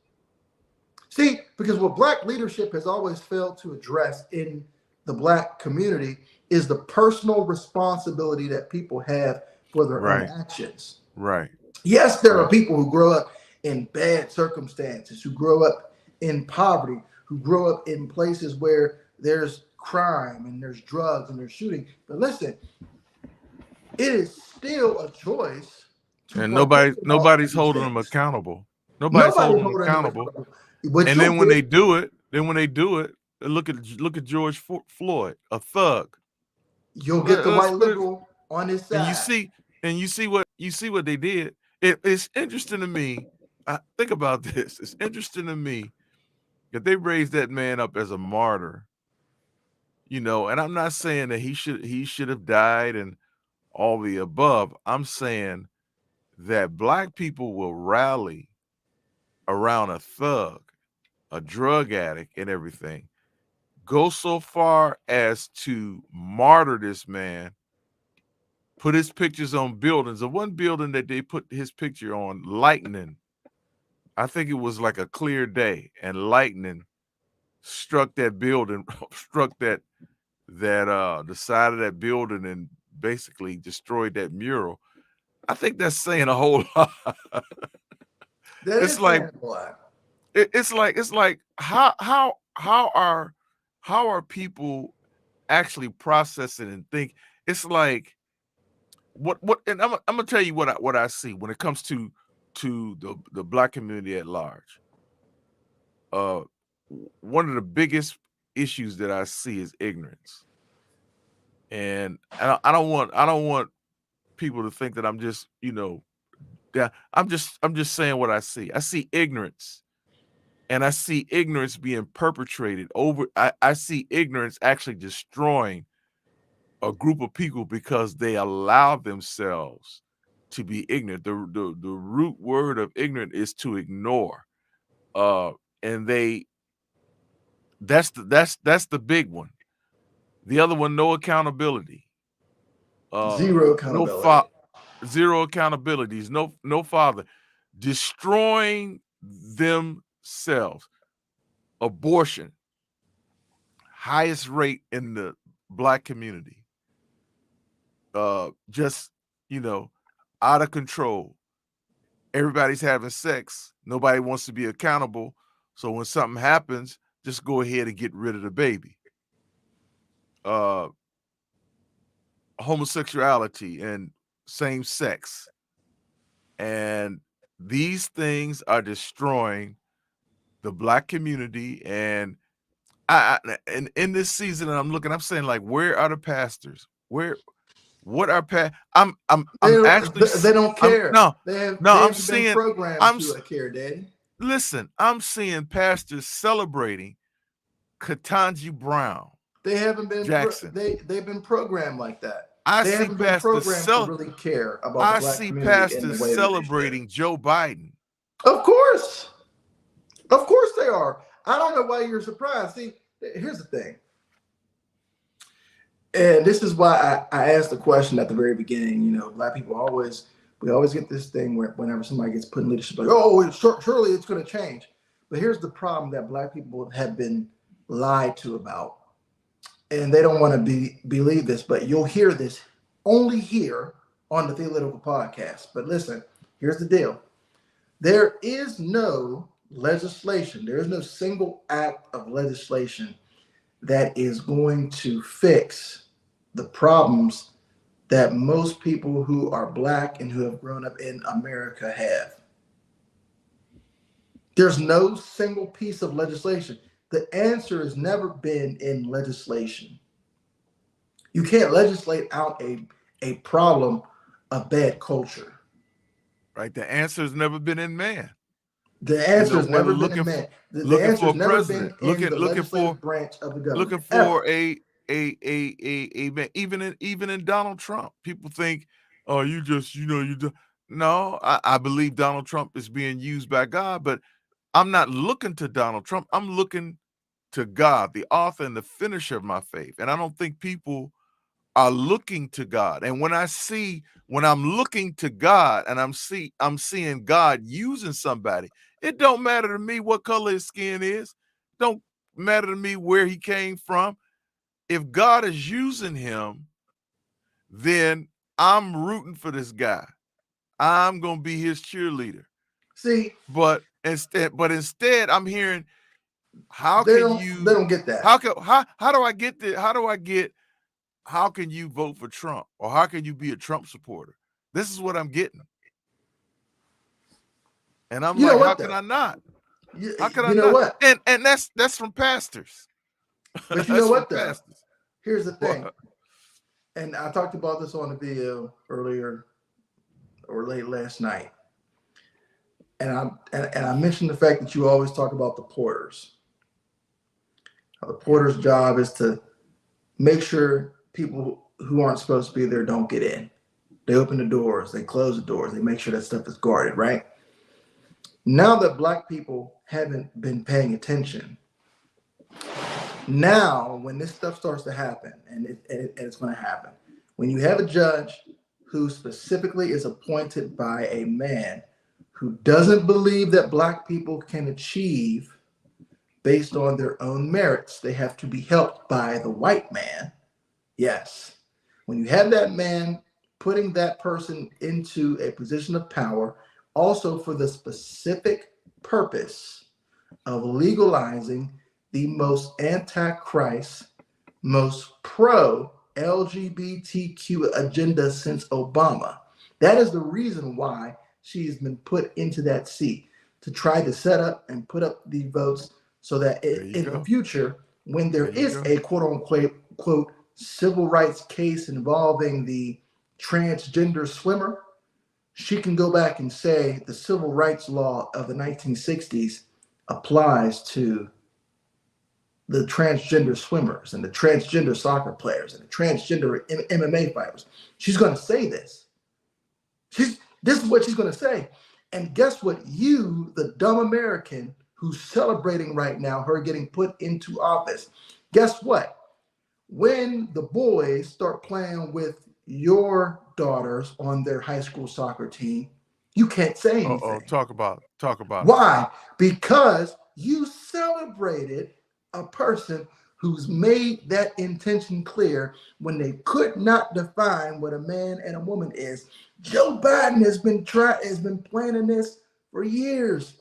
See, because what Black leadership has always failed to address in the Black community is the personal responsibility that people have for their own actions. Right. Yes, there are people who grow up in bad circumstances, who grow up in poverty, who grow up in places where there's crime and there's drugs and there's shooting. But listen, it is still a choice to And partake in all of nobody's these holding them things. accountable. Nobody's Nobody's holding them holding them accountable. accountable. But And you'll then when get they do it, look at George Floyd, a thug. you'll get the Let's white put it, liberal on his and side. you see what they did. It's interesting to me. Think about this. It's interesting to me that they raised that man up as a martyr, and I'm not saying that he should have died and all the above. I'm saying that black people will rally around a thug, a drug addict, and everything. Go so far as to martyr this man, put his pictures on buildings. The one building that they put his picture on, lightning, I think it was like a clear day, and lightning struck that building, struck the side of that building and basically destroyed that mural. I think that's saying a whole lot. That It's is like saying a lot. it's like how are people actually processing and think? It's like what and I'm gonna tell you what I see when it comes to the black community at large. Uh, one of the biggest issues that I see is ignorance, and I don't want people to think that I'm just that I'm just saying what I see. I see ignorance, and I see ignorance being perpetrated over. I see ignorance actually destroying a group of people because they allow themselves to be ignorant. The root word of ignorant is to ignore. And that's the big one. The other one, no accountability. Zero No accountability. zero accountabilities, no father. Destroying themselves. Abortion, highest rate in the black community. Just, out of control. Everybody's having sex. Nobody wants to be accountable. So when something happens, just go ahead and get rid of the baby. Homosexuality and same sex. And these things are destroying the black community. And and in this season, I'm saying, like, where are the pastors? What are I'm actually They don't care. no, They I'm haven't been seeing programmed to care, Daddy. listen, I'm seeing pastors celebrating Kentanji Brown They haven't been Jackson. they've been programmed like that. I They see haven't been pastors programmed to really care about the I black see community in the pastors way that they should. celebrating Joe Biden. Of course they are. I don't know why you're surprised. See, here's the thing, and this is why I asked the question at the very beginning. Black people we always get this thing where whenever somebody gets put in leadership, like, oh, surely it's going to change. But here's the problem that black people have been lied to about, and they don't want to believe this, but you'll hear this only here on the Theolitical Podcast. But listen, here's the deal. There is no legislation, there is no single act of legislation that is going to fix the problems that most people who are black and who have grown up in America have. There's no single piece of legislation. The answer has never been in legislation. You can't legislate out a problem of bad culture. Right? The answer has never been in man. The answer has Whether never been in man. The looking answer for a has never been president, in the looking for legislative branch of the government. looking for a man. Even in Donald Trump, people think, oh, you just you do. No, I believe Donald Trump is being used by God, but I'm not looking to Donald Trump. I'm looking to God, the author and the finisher of my faith. And I don't think people are looking to God. And when I'm looking to God and I'm seeing God using somebody, it don't matter to me what color his skin is. Don't matter to me where he came from. If God is using him, then I'm rooting for this guy. I'm going to be his cheerleader. See, but instead, I'm hearing, how they can don't get that. how do I get the how can you vote for Trump, or how can you be a Trump supporter? This is what I'm getting, and I'm like, how can I not? How can I You know not? what? And that's from pastors. But you know That's from what though? pastors. Here's the thing, What? and I talked about this on the video earlier or late last night, and I mentioned the fact that you always talk about the porters. The porter's job is to make sure people who aren't supposed to be there don't get in. They open the doors, they close the doors, they make sure that stuff is guarded, right? Now that Black people haven't been paying attention, now when this stuff starts to happen, and it's going to happen, when you have a judge who specifically is appointed by a man who doesn't believe that Black people can achieve based on their own merits, they have to be helped by the white man. Yes. When you have that man putting that person into a position of power, also for the specific purpose of legalizing the most anti-Christ, most pro-LGBTQ agenda since Obama. That is the reason why she's been put into that seat, to try to set up and put up the votes so that in the future, when there is a quote civil rights case involving the transgender swimmer, she can go back and say the civil rights law of the 1960s applies to the transgender swimmers and the transgender soccer players and the transgender MMA fighters. She's going to say this. This is what she's going to say. And guess what? You, the dumb American who's celebrating right now her getting put into office, guess what? When the boys start playing with your daughters on their high school soccer team, you can't say anything. Talk about Why? Because you celebrated a person who's made that intention clear when they could not define what a man and a woman is. Joe Biden has been planning this for years.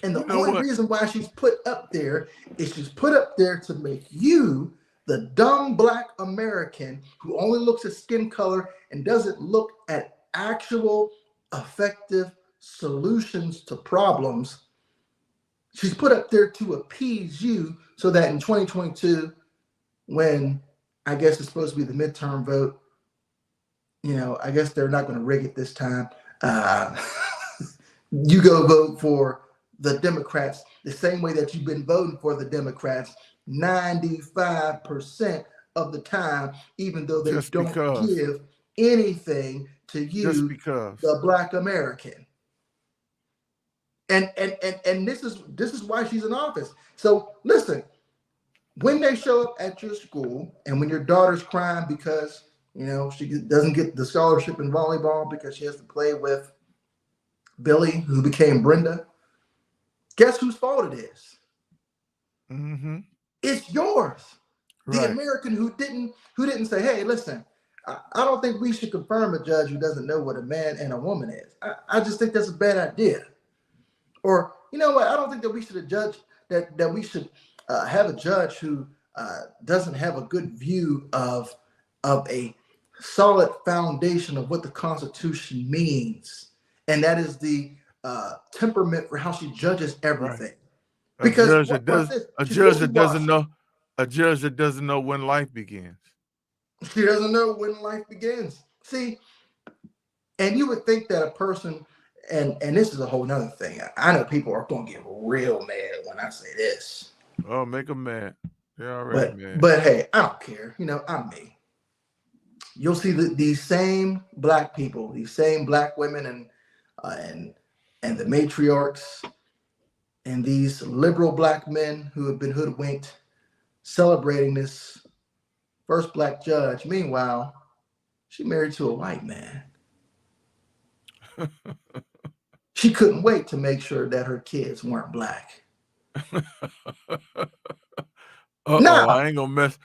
And the only reason why she's put up there is she's put up there to make you, the dumb Black American who only looks at skin color and doesn't look at actual effective solutions to problems. She's put up there to appease you so that in 2022, when I guess it's supposed to be the midterm vote, I guess they're not going to rig it this time. You go vote for the Democrats the same way that you've been voting for the Democrats 95% of the time, even though they don't give anything to you, the Black American. And this is why she's in office. So listen, when they show up at your school and when your daughter's crying because she doesn't get the scholarship in volleyball because she has to play with Billy, who became Brenda, guess whose fault it is? Mm-hmm. It's yours. Right. The American who didn't say, hey, listen, I don't think we should confirm a judge who doesn't know what a man and a woman is. I just think that's a bad idea. Or, you know what? I don't think that we should have a judge who doesn't have a good view of a solid foundation of what the Constitution means. And that is the temperament for how she judges everything. Right. Because a judge that doesn't know when life begins. She doesn't know when life begins. See, and you would think that a person, and this is a whole nother thing. I know people are going to get real mad when I say this. Oh, make them mad. They're already mad. But hey, I don't care. I'm me. You'll see these same Black people, these same Black women and the matriarchs and these liberal Black men who have been hoodwinked celebrating this first Black judge. Meanwhile, she married to a white man. She couldn't wait to make sure that her kids weren't Black. I ain't gonna mess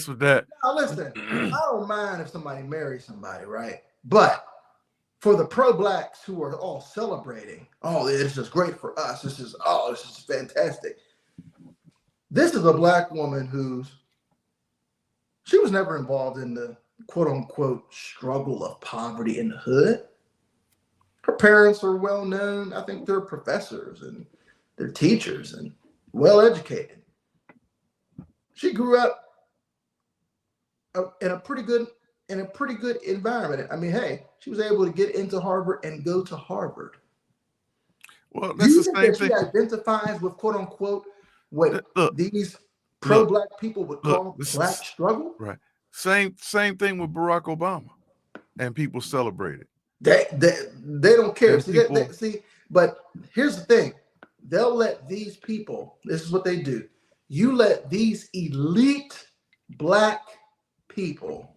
with that. Now listen, I don't mind if somebody marries somebody, right? But for the pro-blacks who are all celebrating, oh, this is great for us. This is fantastic. This is a black woman she was never involved in the quote unquote struggle of poverty in the hood. Her parents are well known. I think they're professors and they're teachers and well educated. She grew up in a pretty good environment. I mean, hey, she was able to get into Harvard and go to Harvard. Well, that's the same thing. She identifies with quote unquote what these pro-black people would call black struggle. Right. Same thing with Barack Obama, and people celebrate it. They don't care. But here's the thing: they'll let these people. This is what they do. You let these elite black people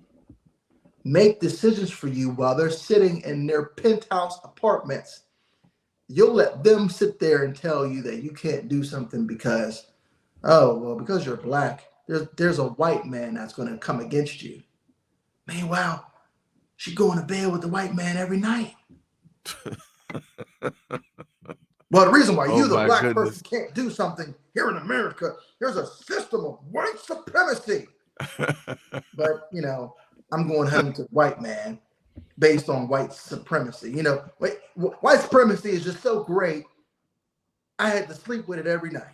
make decisions for you while they're sitting in their penthouse apartments. You'll let them sit there and tell you that you can't do something because you're black, there's a white man that's going to come against you. Meanwhile, she's going to bed with the white man every night. Well, the reason why you, the black person, can't do something here in America, there's a system of white supremacy. But, I'm going home to white man based on white supremacy. White supremacy is just so great, I had to sleep with it every night.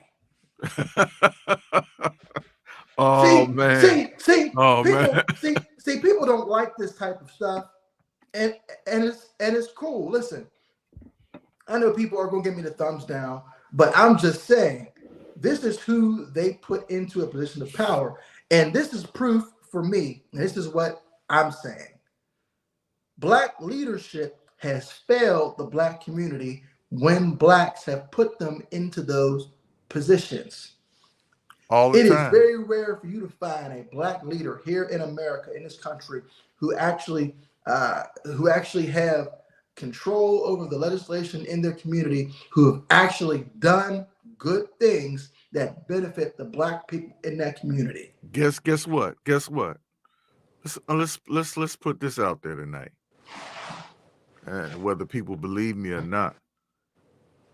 People don't like this type of stuff, and it's cool. Listen, I know people are gonna give me the thumbs down, but I'm just saying this is who they put into a position of power, and this is proof for me. And this is what I'm saying: black leadership has failed the black community when blacks have put them into those positions. It is very rare for you to find a black leader here in America, in this country, who actually have control over the legislation in their community, who have actually done good things that benefit the black people in that community. Guess what? Let's put this out there tonight. Whether people believe me or not,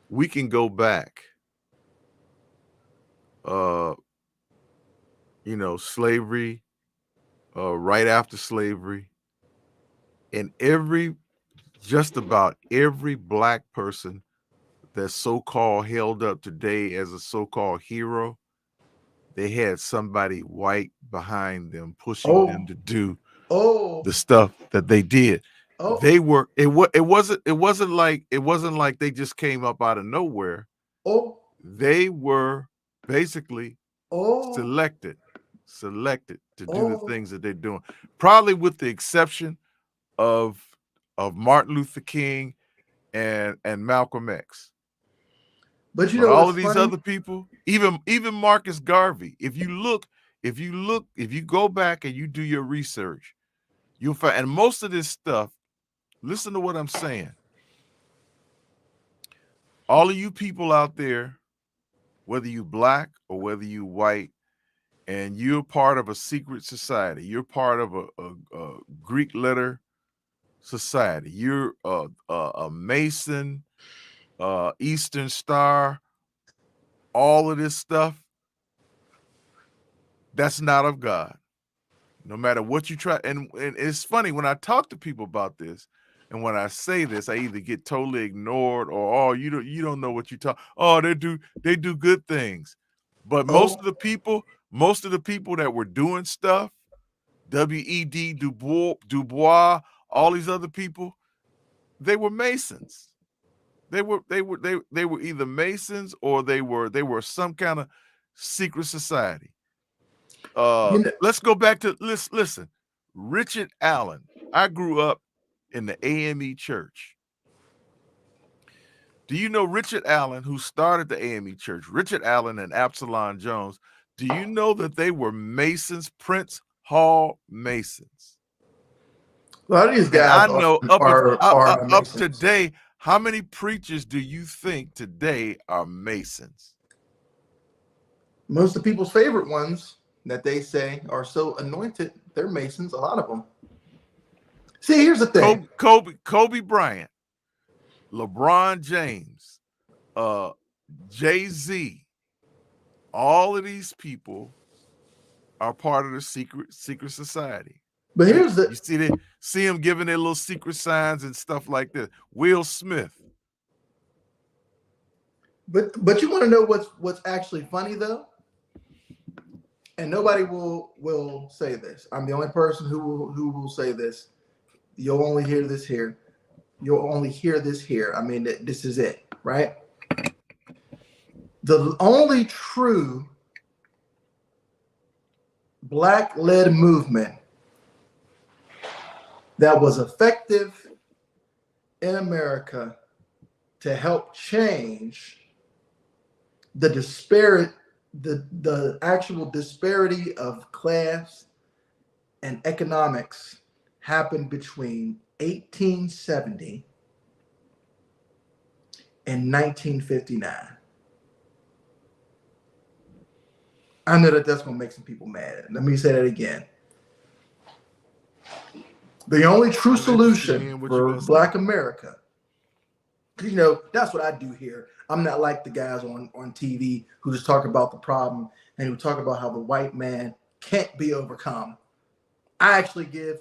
we can go back. Slavery, right after slavery, and just about every black person that's so-called held up today as a so-called hero, they had somebody white behind them pushing them to do the stuff that they did. They were. It wasn't like they just came up out of nowhere. They were basically selected to do the things that they're doing. Probably with the exception of Martin Luther King and Malcolm X. But all of these other people, even Marcus Garvey, if you go back and you do your research, you'll find, and most of this stuff, listen to what I'm saying. All of you people out there, whether you black or whether you white, and you're part of a secret society, you're part of a Greek letter society, you're a Mason, Eastern Star, all of this stuff, that's not of God. No matter what you try, and it's funny when I talk to people about this, and when I say this, I either get totally ignored or you don't know what you talk. Oh, they do good things, but most of the people that were doing stuff, W.E.D. Du Bois, all these other people, they were Masons. They were either Masons or they were some kind of secret society. Let's go back to listen. Richard Allen. I grew up in the AME church. Do you know Richard Allen, who started the AME church? Richard Allen and Absalom Jones. Do you know that they were Masons, Prince Hall Masons? A lot of these guys up today. How many preachers do you think today are Masons? Most of the people's favorite ones that they say are so anointed, they're Masons, a lot of them. See, here's the thing. Kobe Bryant, LeBron James, Jay-Z, all of these people are part of the secret society. But here's You see them giving their little secret signs and stuff like that. Will Smith. But you want to know what's actually funny though? And nobody will say this. I'm the only person who will say this. You'll only hear this here. You'll only hear this here. I mean, this is it, right? The only true Black-led movement that was effective in America to help change the actual disparity of class and economics happened between 1870 and 1959. I know that's going to make some people mad. Let me say that again. The only true solution for Black America, you know, that's what I do here. I'm not like the guys on TV who just talk about the problem and who talk about how the white man can't be overcome. I actually give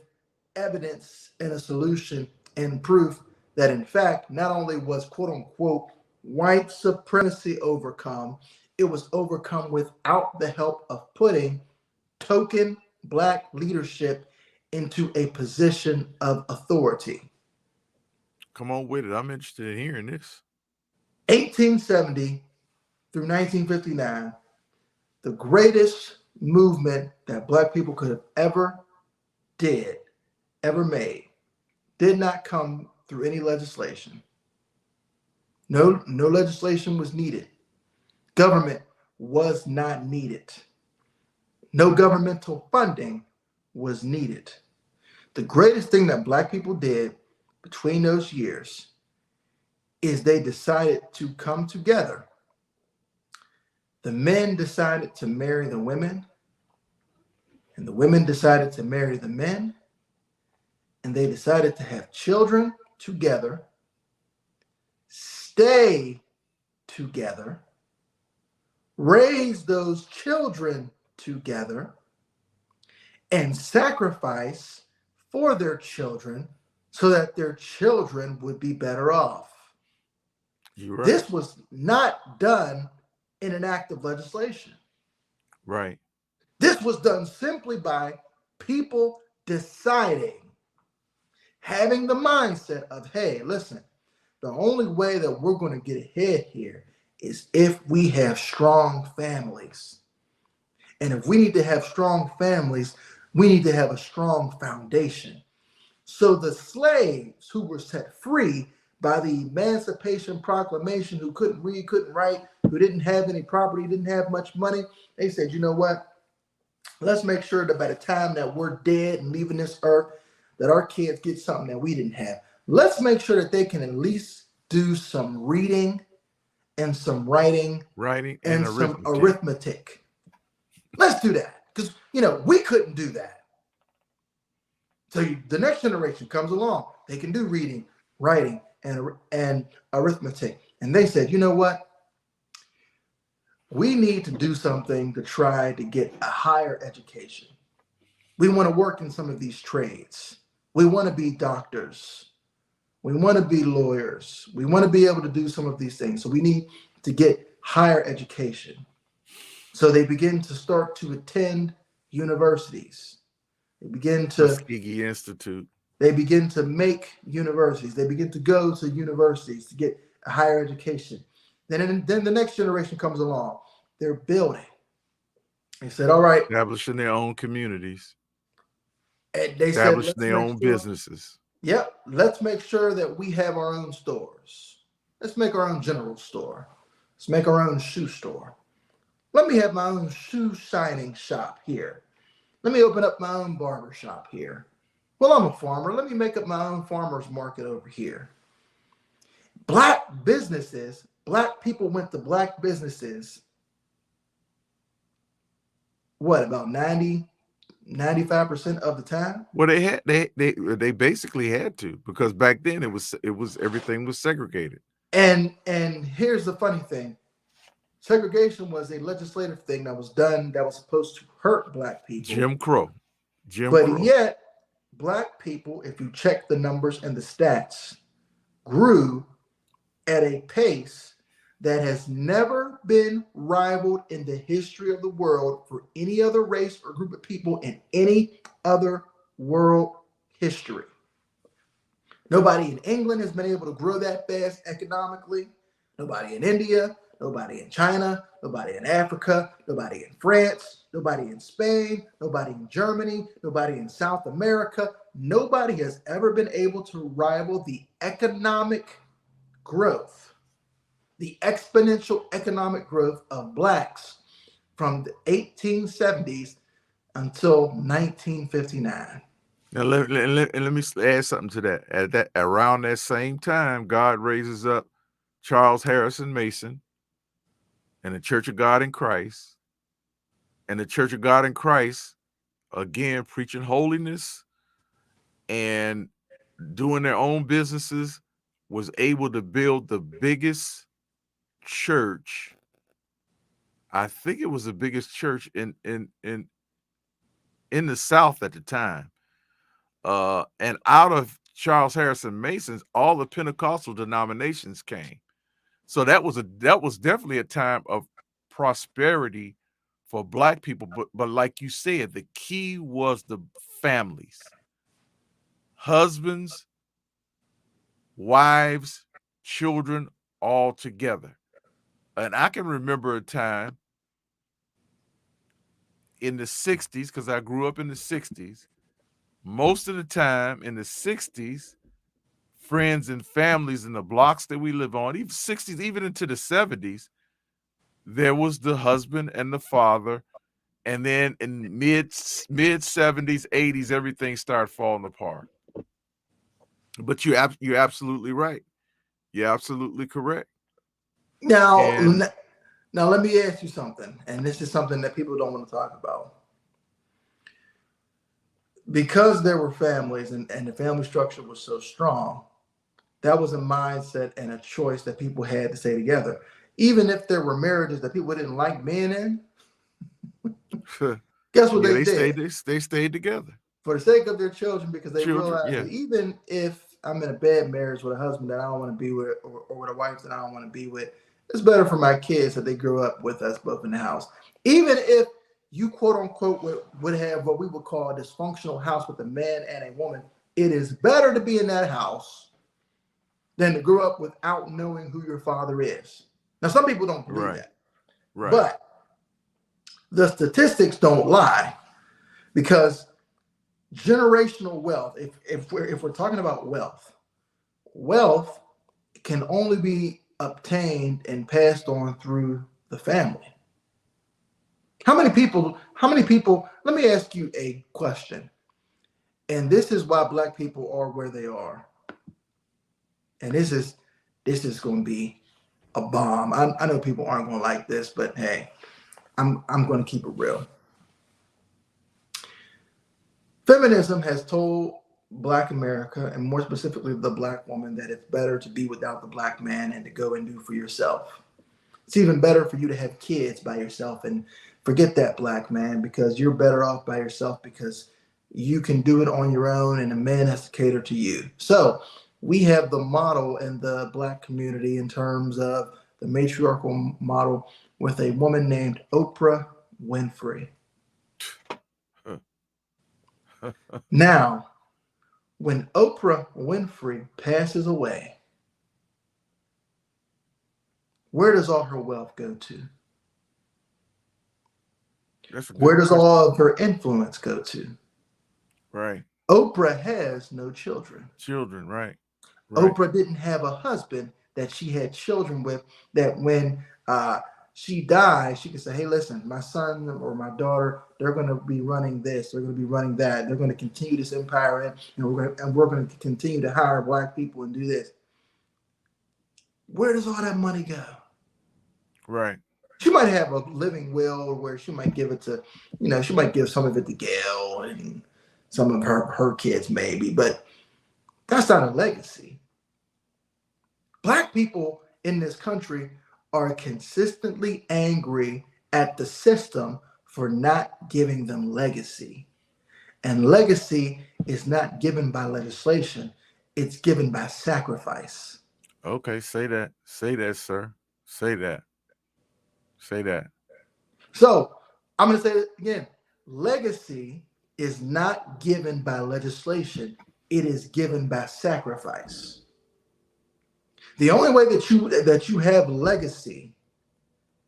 evidence and a solution and proof that, in fact, not only was quote unquote white supremacy overcome, it was overcome without the help of putting token Black leadership into a position of authority. Come on with it. I'm interested in hearing this. 1870 through 1959, the greatest movement that Black people could have ever made, did not come through any legislation. No legislation was needed. Government was not needed. No governmental funding was needed. The greatest thing that Black people did between those years is they decided to come together. The men decided to marry the women, and the women decided to marry the men, and they decided to have children together, stay together, raise those children together, and sacrifice for their children so that their children would be better off. You're right. This was not done in an act of legislation. Right. This was done simply by people deciding, having the mindset of, hey, listen, the only way that we're going to get ahead here is if we have strong families. And if we need to have strong families, we need to have a strong foundation. So the slaves who were set free by the Emancipation Proclamation, who couldn't read, couldn't write, who didn't have any property, didn't have much money, they said, you know what? Let's make sure that by the time that we're dead and leaving this earth, that our kids get something that we didn't have. Let's make sure that they can at least do some reading and some writing and some arithmetic. Let's do that, because we couldn't do that. So the next generation comes along. They can do reading, writing, and arithmetic. And they said, you know what? We need to do something to try to get a higher education. We want to work in some of these trades. We want to be doctors. We want to be lawyers. We want to be able to do some of these things. So we need to get higher education. So they begin to start to attend universities. They begin to Tuskegee Institute. They begin to make universities. They begin to go to universities to get a higher education. Then the next generation comes along. They're building. They said, all right. Establishing their own communities. And they establishing their own businesses. Yep. Let's make sure that we have our own stores. Let's make our own general store. Let's make our own shoe store. Let me have my own shoe shining shop here. Let me open up my own barber shop here. Well, I'm a farmer. Let me make up my own farmer's market over here. Black businesses, Black people went to Black businesses, about 90, 95% of the time. Well, they basically had to, because back then it was everything was segregated. And here's the funny thing. Segregation was a legislative thing that was done that was supposed to hurt black people. Jim Crow. But yet, black people, if you check the numbers and the stats, grew at a pace that has never been rivaled in the history of the world for any other race or group of people in any other world history. Nobody in England has been able to grow that fast economically. Nobody in India, nobody in China, nobody in Africa, nobody in France, nobody in Spain, nobody in Germany, nobody in South America. Nobody has ever been able to rival the economic growth, the exponential economic growth of blacks from the 1870s until 1959. Now let me add something to that. Around that same time, God raises up Charles Harrison Mason and the Church of God in Christ. And the Church of God in Christ, again, preaching holiness and doing their own businesses, was able to build the biggest church. I think it was the biggest church in the South at the time. And out of Charles Harrison Mason's, all the Pentecostal denominations came. So that was definitely a time of prosperity for black people. But like you said, the key was the families, husbands, wives, children, all together. And I can remember a time in the 60s, because I grew up in the 60s. Most of the time in the 60s, friends and families in the blocks that we live on, even 60s, even into the 70s, there was the husband and the father. And then in mid 70s, 80s, everything started falling apart. But you're absolutely right. You're absolutely correct. Now let me ask you something, and this is something that people don't want to talk about. Because there were families and the family structure was so strong, that was a mindset and a choice that people had to stay together. Even if there were marriages that people didn't like being in, guess what they did? They stayed together. For the sake of their children, because they realized that even if I'm in a bad marriage with a husband that I don't want to be with, or with a wife that I don't want to be with, it's better for my kids that they grew up with us both in the house. Even if you quote unquote would have what we would call a dysfunctional house with a man and a woman, it is better to be in that house than to grow up without knowing who your father is. Now, some people don't believe that. Right. But the statistics don't lie, because generational wealth, if we're talking about wealth can only be obtained and passed on through the family. How many people, let me ask you a question. And this is why black people are where they are. And this is going to be a bomb. I know people aren't going to like this, but hey, I'm going to keep it real. Feminism has told Black America, and more specifically the Black woman, that it's better to be without the Black man and to go and do for yourself. It's even better for you to have kids by yourself and forget that Black man, because you're better off by yourself, because you can do it on your own and a man has to cater to you. So we have the model in the Black community in terms of the matriarchal model with a woman named Oprah Winfrey. Now, when Oprah Winfrey passes away, where does all her wealth go to? Where does all of her influence go to? Right. Oprah has no children. Right. Oprah didn't have a husband that she had children with, that when she died, she could say, hey, listen, my son or my daughter, they're going to be running this, they're going to be running that, they're going to continue this empire, and we're going to continue to hire Black people and do this. Where does all that money go? Right. She might have a living will where she might give it to, she might give some of it to Gail and some of her kids maybe, but that's not a legacy. Black people in this country are consistently angry at the system for not giving them legacy. And legacy is not given by legislation, it's given by sacrifice. Okay, say that. Say that, sir. Say that. Say that. So I'm going to say it again. Legacy is not given by legislation, it is given by sacrifice. The only way that you have legacy,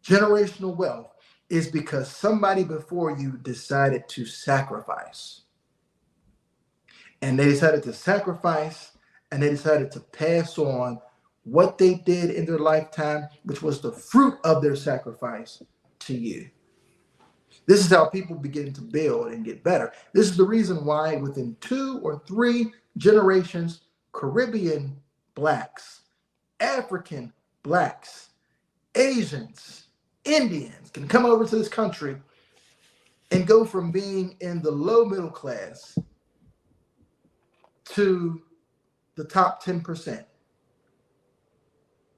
generational wealth, is because somebody before you decided to sacrifice. And they decided to sacrifice, and they decided to pass on what they did in their lifetime, which was the fruit of their sacrifice, to you. This is how people begin to build and get better. This is the reason why within 2 or 3 generations, Caribbean blacks, African blacks, Asians, Indians can come over to this country and go from being in the low middle class to the top 10%.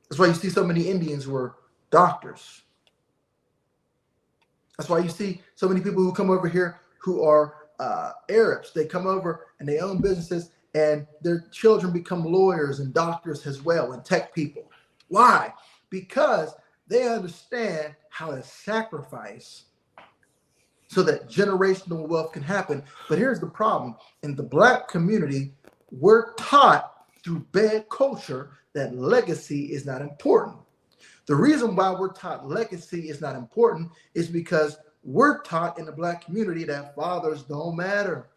That's why you see so many Indians who are doctors. That's why you see so many people who come over here who are Arabs. They come over and they own businesses, and their children become lawyers and doctors as well, and tech people. Why? Because they understand how to sacrifice so that generational wealth can happen. But here's the problem. In the Black community, we're taught through bad culture that legacy is not important. The reason why we're taught legacy is not important is because we're taught in the Black community that fathers don't matter.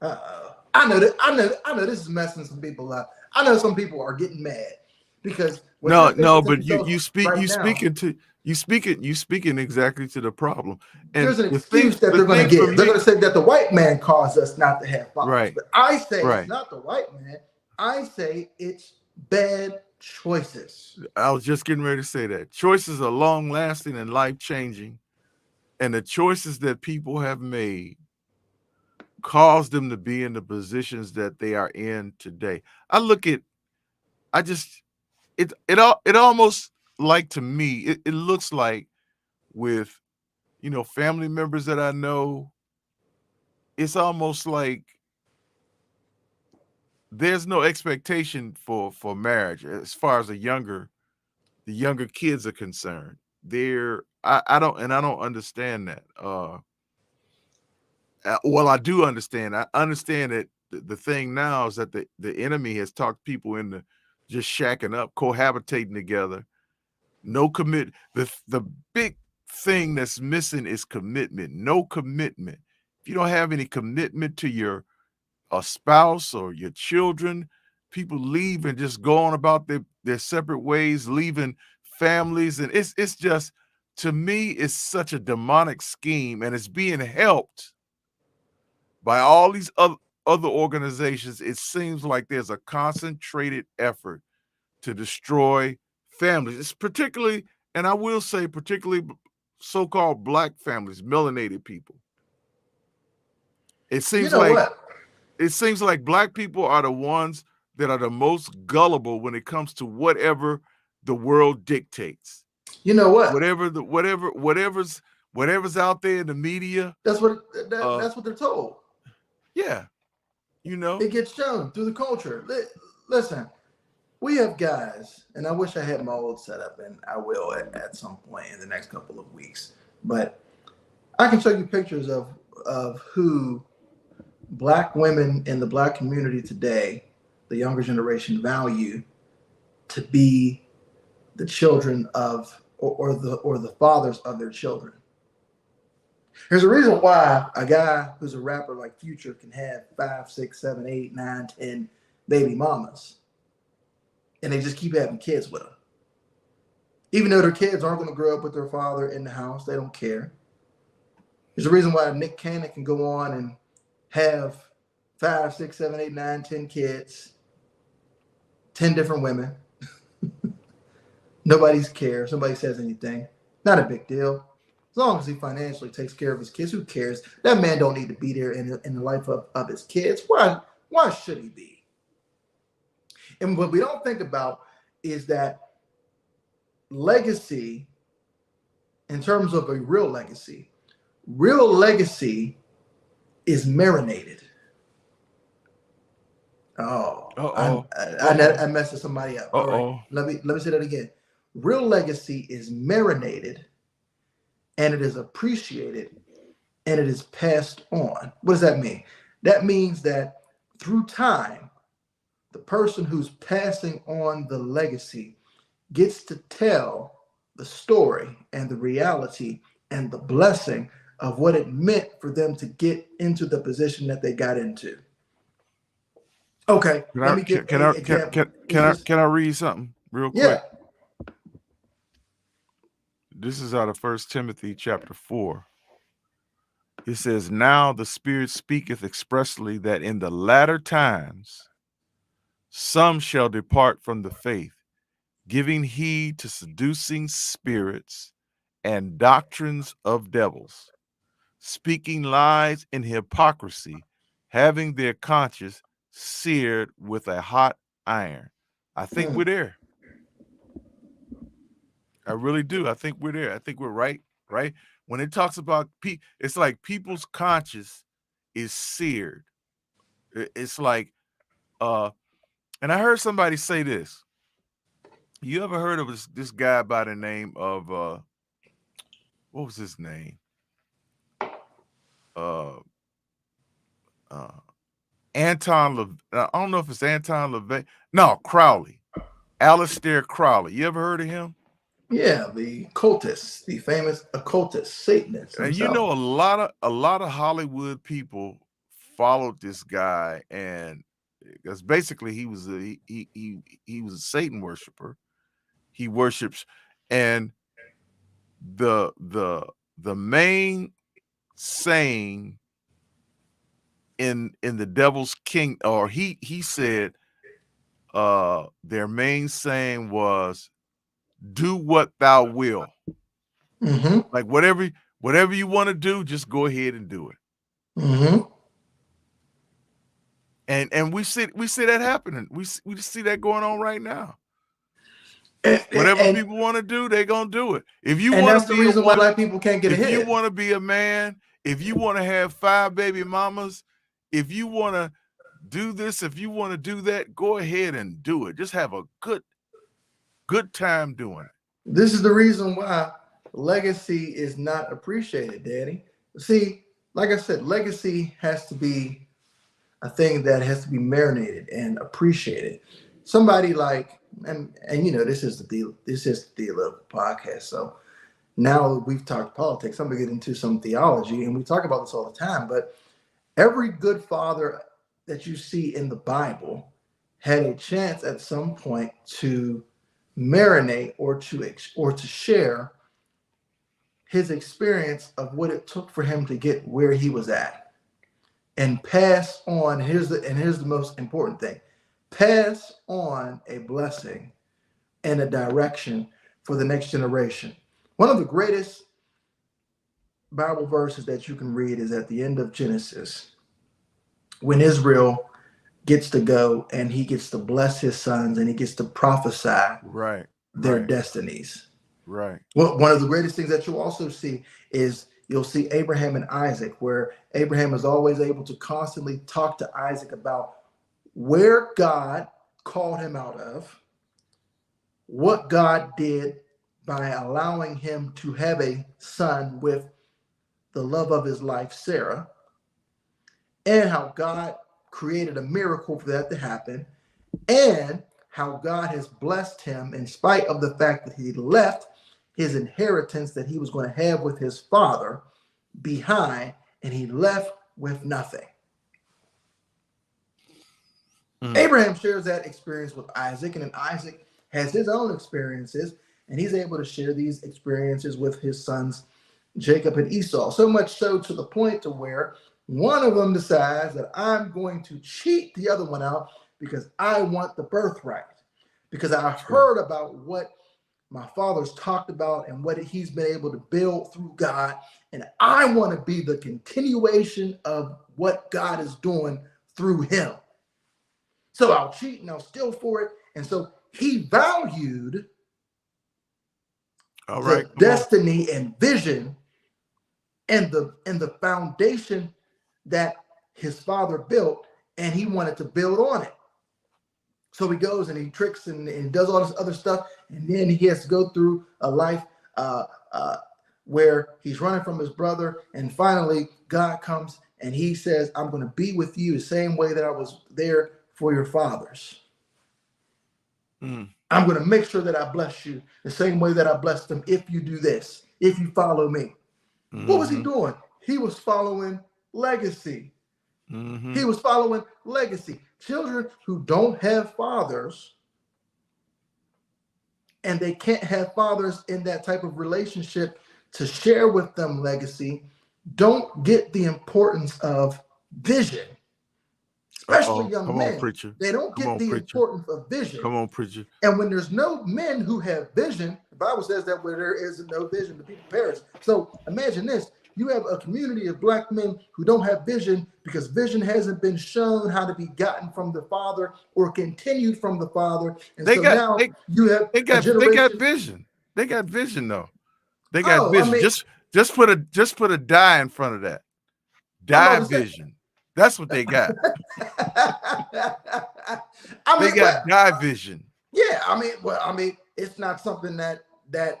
I know this is messing some people up. I know some people are getting mad because no, but you speaking exactly to the problem. And there's an excuse that they're going to give. They're going to say that the white man caused us not to have fathers. Right. But I say it's not the white man. I say it's bad choices. I was just getting ready to say that. Choices are long-lasting and life-changing. And the choices that people have made cause them to be in the positions that they are in today. It almost like, to me, it looks like with, family members that I know, it's almost like there's no expectation for marriage as far as the younger kids are concerned. I don't understand that. Well, I do understand. I understand that the thing now is that the enemy has talked people into just shacking up, cohabitating together. No commit. The big thing that's missing is commitment. No commitment. If you don't have any commitment to your spouse or your children, people leave and just go on about their separate ways, leaving families. And it's just, to me, it's such a demonic scheme, and it's being helped by all these other organizations. It seems like there's a concentrated effort to destroy families. It's particularly, and I will say particularly, so-called Black families, melanated people. It seems it seems like Black people are the ones that are the most gullible when it comes to whatever the world dictates. You know what? Whatever's out there in the media. That's what they're told. Yeah. It gets shown through the culture. Listen, we have guys, and I wish I had my old setup, and I will at some point in the next couple of weeks. But I can show you pictures of who Black women in the Black community today, the younger generation, value to be the children of or the fathers of their children. There's a reason why a guy who's a rapper like Future can have 5, 6, 7, 8, 9, 10 baby mamas, and they just keep having kids with them. Even though their kids aren't going to grow up with their father in the house, they don't care. There's a reason why Nick Cannon can go on and have 5, 6, 7, 8, 9, 10 kids, 10 different women, Nobody's cares. Nobody says anything. Not a big deal. As long as he financially takes care of his kids, who cares? That man don't need to be there in the life of his kids. Why should he be? And what we don't think about is that legacy, in terms of a real legacy is marinated. I messed somebody up. All right. Let me say that again. Real legacy is marinated, and it is appreciated, and it is passed on. What does that mean? That means that through time, the person who's passing on the legacy gets to tell the story and the reality and the blessing of what it meant for them to get into the position that they got into. Okay, let me give an example. Can I read something real quick? Yeah. This is out of 1 Timothy chapter 4. It says, "Now the Spirit speaketh expressly that in the latter times some shall depart from the faith, giving heed to seducing spirits and doctrines of devils, speaking lies in hypocrisy, having their conscience seared with a hot iron." I think we're there. I really do. I think we're there. I think we're right. When it talks about it's like people's conscience is seared. It's like, and I heard somebody say this. You ever heard of this guy by the name of what was his name? Anton I don't know if it's Anton LaVey. No, Crowley. Aleister Crowley. You ever heard of him? Yeah, the occultist, the famous occultist, Satanist himself. And you know, a lot of Hollywood people followed this guy, and because basically he was a Satan worshiper. He worships, and the main saying in the devil's king, or he said, their main saying was, "Do what thou will." Mm-hmm. Like whatever you want to do, just go ahead and do it. Mm-hmm. And we see that happening. We see that going on right now. Whatever people want to do, they're gonna do it. If you want that's the reason why black people can't get ahead. If you want to be a man, if you want to have 5 baby mamas, if you want to do this, if you want to do that, go ahead and do it. Just have a good time doing it. This is the reason why legacy is not appreciated, Daddy. See, like I said, legacy has to be a thing that has to be marinated and appreciated. Somebody like, and you know, this is the Theolitical Podcast. So now we've talked politics. I'm gonna get into some theology, and we talk about this all the time. But every good father that you see in the Bible had a chance at some point to marinate or to share his experience of what it took for him to get where he was at, and pass on. Here's the most important thing: pass on a blessing and a direction for the next generation. One of the greatest Bible verses that you can read is at the end of Genesis, when Israel gets to go and he gets to bless his sons and he gets to prophesy their destinies. Right. Well, one of the greatest things that you'll also see is you'll see Abraham and Isaac, where Abraham is always able to constantly talk to Isaac about where God called him out of, what God did by allowing him to have a son with the love of his life, Sarah, and how God created a miracle for that to happen, and how God has blessed him in spite of the fact that he left his inheritance that he was going to have with his father behind, and he left with nothing. Abraham shares that experience with Isaac, and then Isaac has his own experiences, and he's able to share these experiences with his sons, Jacob and Esau. So much so to the point to where one of them decides that I'm going to cheat the other one out because I want the birthright. Because I've heard about what my father's talked about and what he's been able to build through God. And I want to be the continuation of what God is doing through him. So I'll cheat and I'll steal for it. And so he valued the destiny and vision and the foundation that his father built, and he wanted to build on it. So he goes and he tricks and does all this other stuff, and then he has to go through a life where he's running from his brother, and finally God comes and he says, I'm going to be with you the same way that I was there for your fathers. I'm going to make sure that I bless you the same way that I blessed them if you do this, if you follow me. What was he doing? He was following legacy. He was following legacy. Children who don't have fathers, and they can't have fathers in that type of relationship to share with them legacy, don't get the importance of vision. Especially young men. They don't get the importance of vision. Come on, preacher. And when there's no men who have vision, the Bible says that where there is no vision, the people perish. So imagine this. You have a community of black men who don't have vision because vision hasn't been shown how to be gotten from the father or continued from the father. And they got vision. They got vision though. They got vision. I mean, just put a die in front of that. Die vision. That's what they got. They got die vision. Yeah, I mean, it's not something that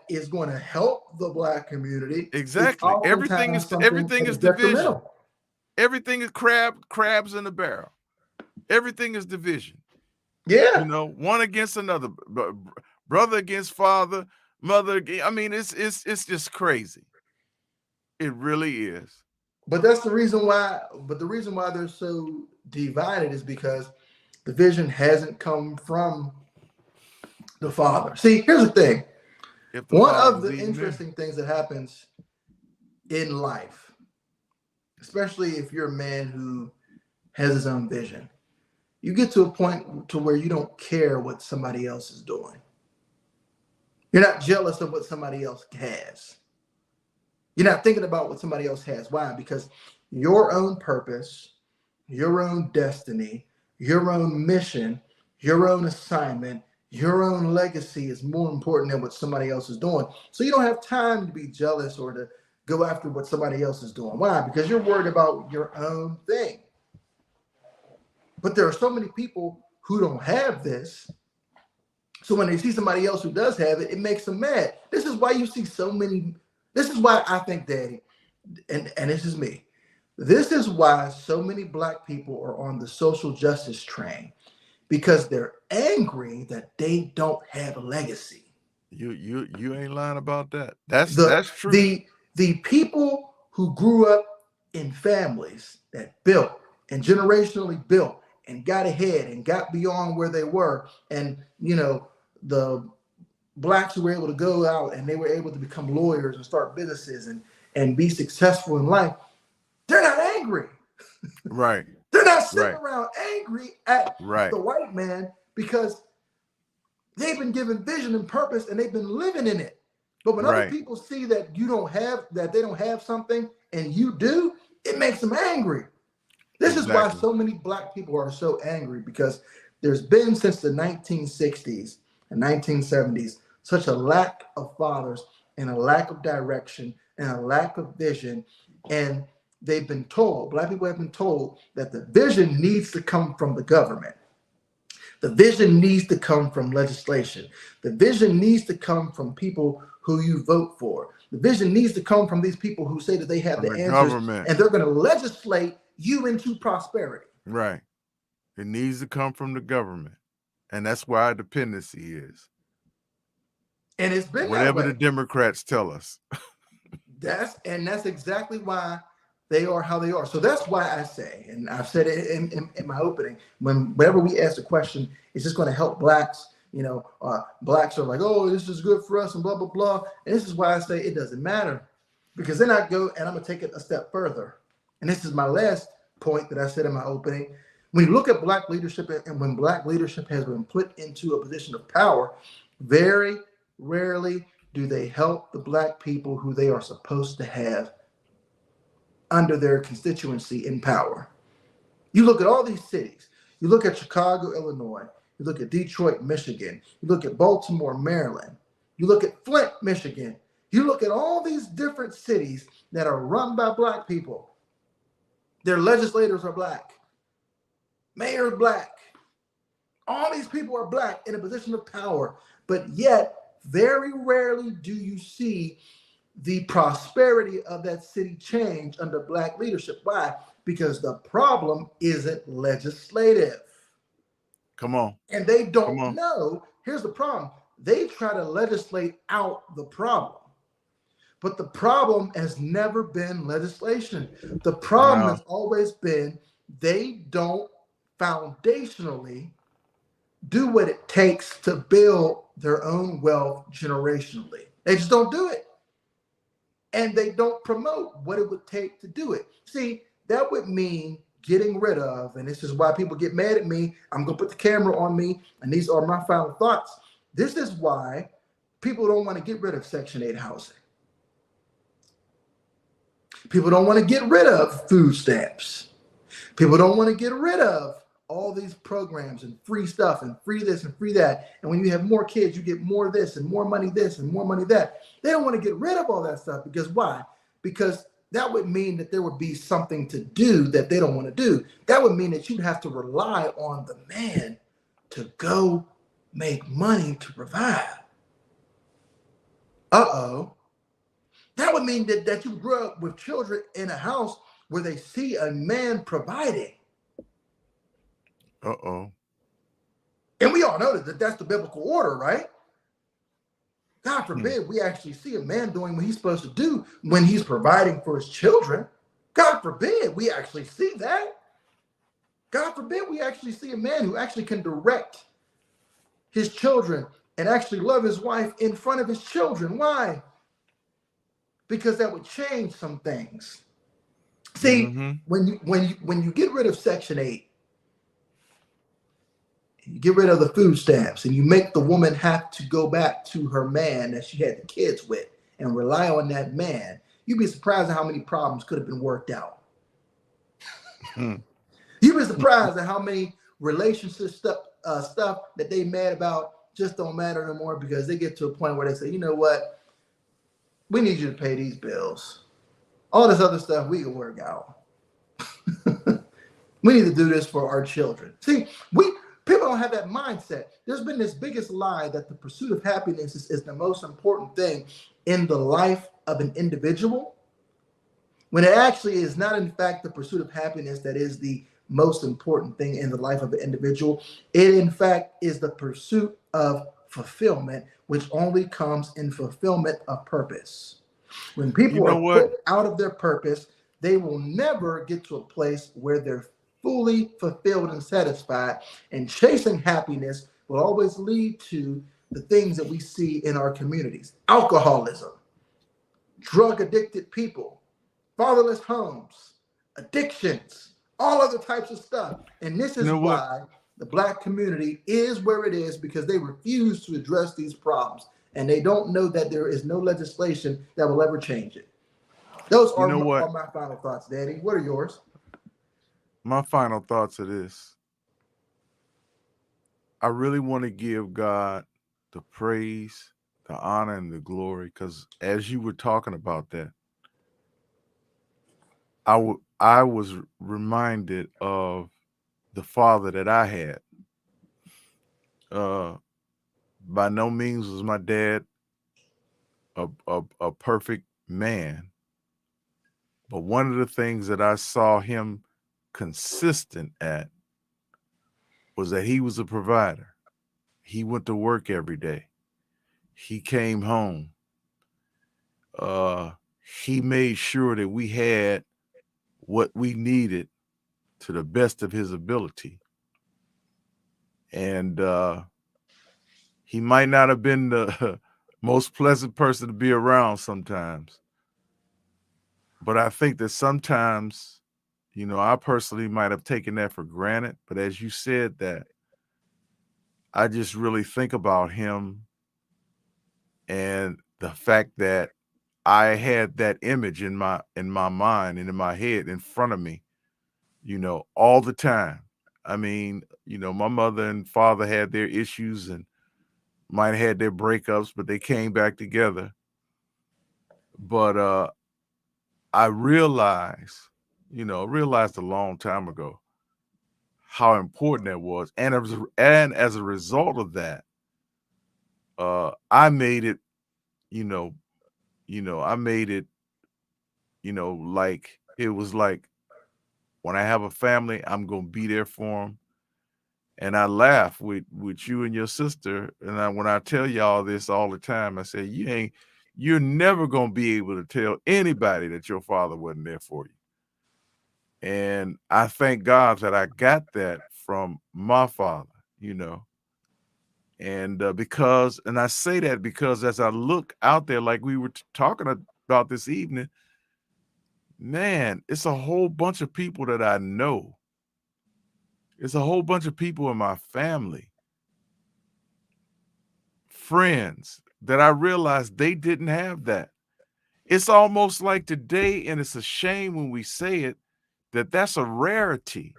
is going to help the black community. Exactly. Everything is division. Everything is crabs in a barrel. Everything is division. Yeah. You know, one against another, brother against father, mother. I mean, it's just crazy. It really is. But that's the reason why. But the reason why they're so divided is because the vision hasn't come from the father. See, here's the thing. One of the interesting things that happens in life, especially if you're a man who has his own vision, you get to a point to where you don't care what somebody else is doing. You're not jealous of what somebody else has. You're not thinking about what somebody else has. Why? Because your own purpose, your own destiny, your own mission, your own assignment, your own legacy is more important than what somebody else is doing. So you don't have time to be jealous or to go after what somebody else is doing. Why? Because you're worried about your own thing. But there are so many people who don't have this. So when they see somebody else who does have it, it makes them mad. This is why you see so many. This is why I think, Daddy, and this is me. This is why so many black people are on the social justice train, because they're angry that they don't have a legacy. You ain't lying about that. That's true. The people who grew up in families that built and generationally built and got ahead and got beyond where they were, and the blacks who were able to go out and they were able to become lawyers and start businesses and be successful in life, they're not angry. Right. They're not sitting around angry at the white man because they've been given vision and purpose and they've been living in it. But when other people see that they don't have something and you do, it makes them angry. This is why so many black people are so angry, because there's been since the 1960s and 1970s such a lack of fathers and a lack of direction and a lack of vision. And they've been told, black people have been told, that the vision needs to come from the government. The vision needs to come from legislation. The vision needs to come from people who you vote for. The vision needs to come from these people who say that they have the answers government, and they're going to legislate you into prosperity. Right. It needs to come from the government. And that's where our dependency is. And it's been whatever the Democrats tell us. That's exactly why they are how they are. So that's why I say, and I've said it in my opening, whenever we ask a question, it's just going to help blacks. Blacks are like, oh, this is good for us and blah, blah, blah. And this is why I say it doesn't matter. Because then I go and I'm going to take it a step further. And this is my last point that I said in my opening. When you look at black leadership and when black leadership has been put into a position of power, very, rarely do they help the black people who they are supposed to have under their constituency in power. You look at all these cities. You look at Chicago, Illinois. You look at Detroit, Michigan. You look at Baltimore, Maryland. You look at Flint, Michigan. You look at all these different cities that are run by black people. Their legislators are black. Mayor's black. All these people are black in a position of power. But yet, very rarely do you see the prosperity of that city change under black leadership. Why? Because the problem isn't legislative. Come on. And they don't know. Here's the problem. They try to legislate out the problem. But the problem has never been legislation. The problem has always been they don't foundationally do what it takes to build their own wealth generationally. They just don't do it. And they don't promote what it would take to do it. See, that would mean getting rid of, and this is why people get mad at me. I'm going to put the camera on me, and these are my final thoughts. This is why people don't want to get rid of Section 8 housing. People don't want to get rid of food stamps. People don't want to get rid of all these programs and free stuff and free this and free that. And when you have more kids, you get more this and more money this and more money that. They don't want to get rid of all that stuff because why? Because that would mean that there would be something to do that they don't want to do. That would mean that you'd have to rely on the man to go make money to provide. That would mean that you grew up with children in a house where they see a man providing. And we all know that that's the biblical order, right? God forbid we actually see a man doing what he's supposed to do when he's providing for his children. God forbid we actually see that. God forbid we actually see a man who actually can direct his children and actually love his wife in front of his children. Why? Because that would change some things. See, when you get rid of Section 8, you get rid of the food stamps, and you make the woman have to go back to her man that she had the kids with and rely on that man, you'd be surprised at how many problems could have been worked out. You'd be surprised at how many relationship stuff that they mad about just don't matter no more because they get to a point where they say, you know what? We need you to pay these bills. All this other stuff we can work out. We need to do this for our children. See, people don't have that mindset. There's been this biggest lie that the pursuit of happiness is the most important thing in the life of an individual, when it actually is not, in fact, the pursuit of happiness that is the most important thing in the life of an individual. It, in fact, is the pursuit of fulfillment, which only comes in fulfillment of purpose. When people are put out of their purpose, they will never get to a place where they're fully fulfilled and satisfied. And chasing happiness will always lead to the things that we see in our communities: alcoholism, drug-addicted people, fatherless homes, addictions, all other types of stuff. And this is why the black community is where it is, because they refuse to address these problems. And they don't know that there is no legislation that will ever change it. Those are my final thoughts, Daddy. What are yours? My final thoughts are this. I really want to give God the praise, the honor, and the glory, because as you were talking about that, I was reminded of the father that I had. By no means was my dad a perfect man, but one of the things that I saw him consistent at was that he was a provider. He went to work every day. He came home. He made sure that we had what we needed to the best of his ability. And he might not have been the most pleasant person to be around sometimes. But I think that sometimes, I personally might have taken that for granted. But as you said that, I just really think about him And the fact that I had that image in my mind and in my head in front of me, all the time. I mean, my mother and father had their issues and might have had their breakups, but they came back together. But I realized a long time ago how important that was. And as a result of that, I made it, you know, I made it, like it was like when I have a family, I'm gonna be there for them. And I laugh with you and your sister, and when I tell y'all this all the time, I say you're never gonna be able to tell anybody that your father wasn't there for you. And I thank God that I got that from my father, and and I say that because as I look out there, like we were talking about this evening, man, it's a whole bunch of people that I know. It's a whole bunch of people in my family, friends, that I realized they didn't have that. It's almost like today, and it's a shame when we say it, that's a rarity.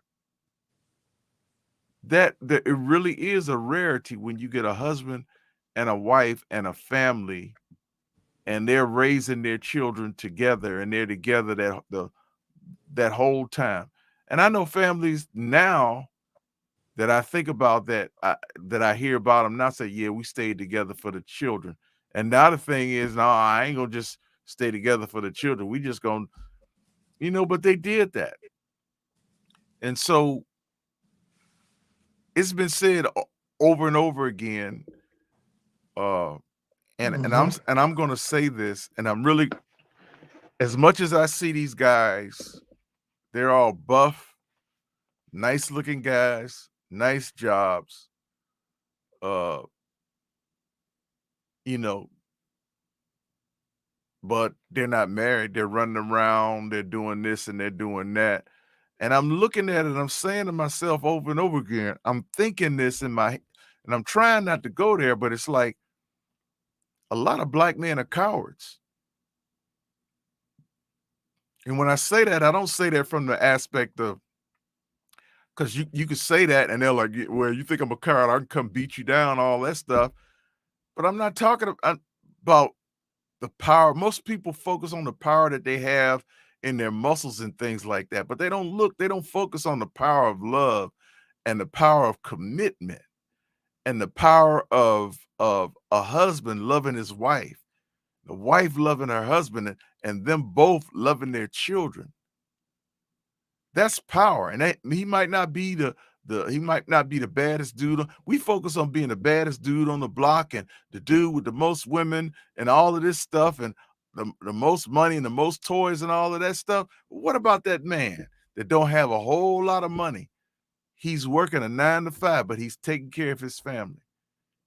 That it really is a rarity when you get a husband and a wife and a family, and they're raising their children together, and they're together that whole time. And I know families now that I think about that I hear about them now say, yeah, we stayed together for the children. And the other thing is, no, I ain't gonna just stay together for the children. We just gonna, but they did that. And so it's been said over and over again. And I'm gonna say this, and I'm really, as much as I see these guys, they're all buff, nice looking guys, nice jobs, uh, you know, but they're not married. They're running around, they're doing this and they're doing that. And I'm looking at it, and I'm saying to myself over and over again, I'm thinking this and I'm trying not to go there, but it's like a lot of black men are cowards. And when I say that, I don't say that from the aspect of, because you could say that and they're like, well, you think I'm a coward, I can come beat you down, all that stuff. But I'm not talking about the power. Most people focus on the power that they have in their muscles and things like that, but they don't focus on the power of love and the power of commitment and the power of a husband loving his wife, the wife loving her husband, and them both loving their children. That's power. And he might not be the baddest dude. We focus on being the baddest dude on the block and the dude with the most women and all of this stuff and the most money and the most toys and all of that stuff. What about that man that don't have a whole lot of money? He's working a 9 to 5, but he's taking care of his family.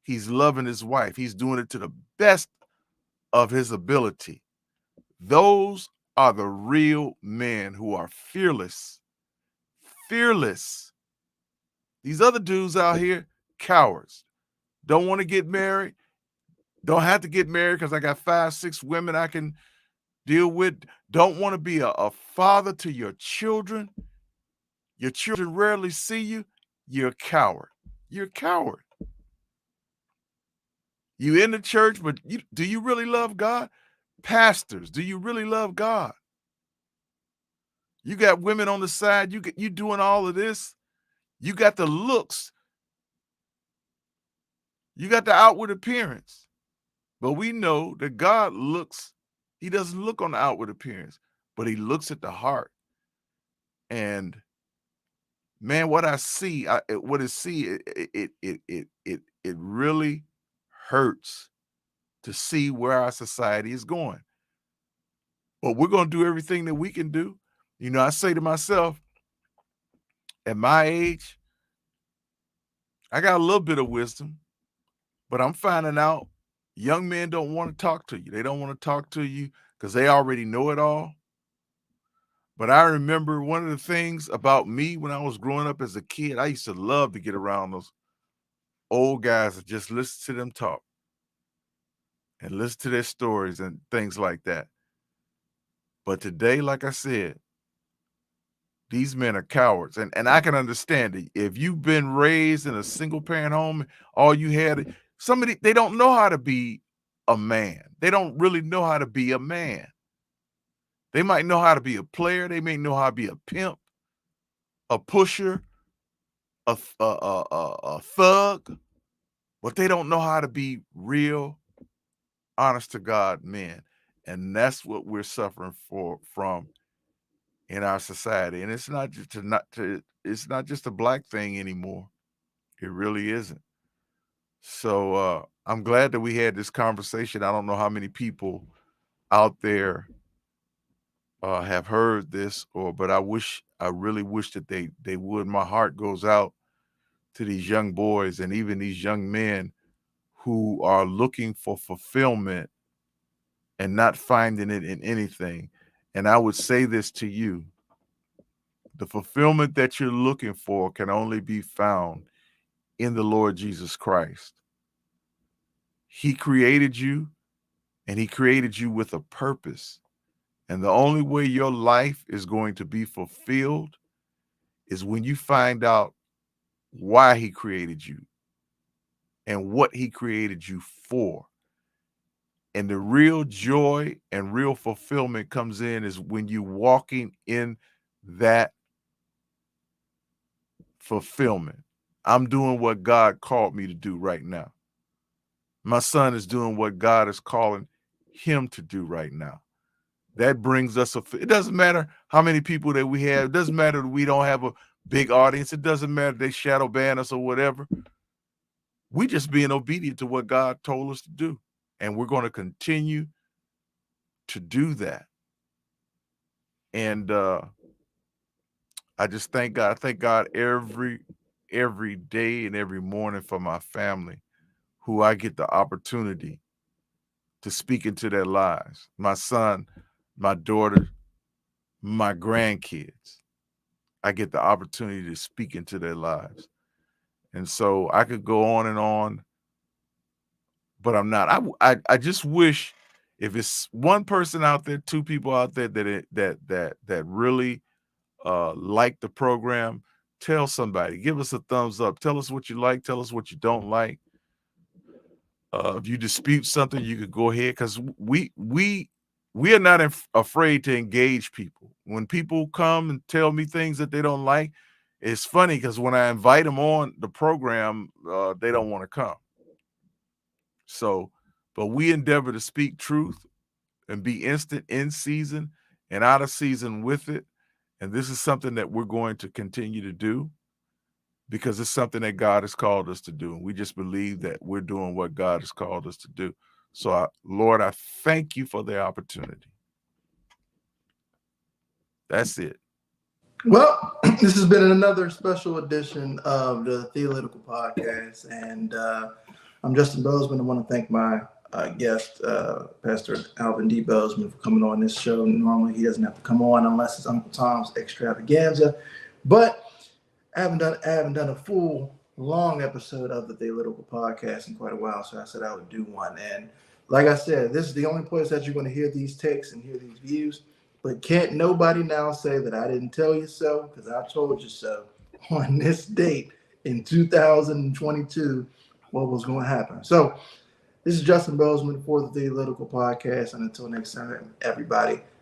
He's loving his wife. He's doing it to the best of his ability. Those are the real men who are fearless. Fearless. These other dudes out here, cowards. Don't want to get married. Don't have to get married because I got 5, 6 women I can deal with. Don't want to be a father to your children. Your children rarely see you. You're a coward. You're a coward. You in the church, but do you really love God? Pastors, do you really love God? You got women on the side. You doing all of this. You got the looks. You got the outward appearance. But we know that God he doesn't look on the outward appearance, but he looks at the heart. And man, what I see, it really hurts to see where our society is going. But we're going to do everything that we can do. I say to myself, at my age, I got a little bit of wisdom, but I'm finding out young men don't want to talk to you. They don't want to talk to you because they already know it all. But I remember one of the things about me when I was growing up as a kid, I used to love to get around those old guys and just listen to them talk. and listen to their stories and things like that. But today, like I said, these men are cowards. And I can understand it. If you've been raised in a single parent home, all you had, somebody, they don't know how to be a man. They don't really know how to be a man. They might know how to be a player. They may know how to be a pimp, a pusher, a thug, but they don't know how to be real, honest to God men. And that's what we're suffering from in our society. And it's not just a black thing anymore. It really isn't. So I'm glad that we had this conversation. I don't know how many people out there have heard this, but I really wish that they would. My heart goes out to these young boys and even these young men who are looking for fulfillment and not finding it in anything. And I would say this to you: the fulfillment that you're looking for can only be found in the Lord Jesus Christ. He created you, and he created you with a purpose. And the only way your life is going to be fulfilled is when you find out why he created you and what he created you for. And the real joy and real fulfillment comes in is when you're walking in that fulfillment. I'm doing what God called me to do right now. My son is doing what God is calling him to do right now. That brings us it doesn't matter how many people that we have. It doesn't matter that we don't have a big audience. It doesn't matter if they shadow ban us or whatever. We just being obedient to what God told us to do. And we're going to continue to do that. And I just thank God. I thank God every day and every morning for my family, who I get the opportunity to speak into their lives. My son, my daughter, my grandkids. I get the opportunity to speak into their lives. And so I could go on, but I'm not. I just wish, if it's one person out there, two people out there that really like the program, tell somebody, give us a thumbs up, tell us what you like, tell us what you don't like. If you dispute something, you could go ahead, because we are not afraid to engage people. When people come and tell me things that they don't like, it's funny because when I invite them on the program, they don't want to come. So, but we endeavor to speak truth and be instant in season and out of season with it. And this is something that we're going to continue to do, because it's something that God has called us to do. And we just believe that we're doing what God has called us to do. So, Lord, I thank you for the opportunity. That's it. Well, this has been another special edition of the Theolitical Podcast. And I'm Justin Bozeman. I want to thank my guest, Pastor Alvin D. Bozeman, for coming on this show. Normally, he doesn't have to come on unless it's Uncle Tom's extravaganza. But I haven't done a full long episode of the Theolitical Podcast in quite a while, so I said I would do one. And like I said, this is the only place that you're going to hear these takes and hear these views. But can't nobody now say that I didn't tell you so, because I told you so on this date in 2022 what was going to happen. So this is Justin Bozeman for the Theolitical Podcast, and until next time, everybody,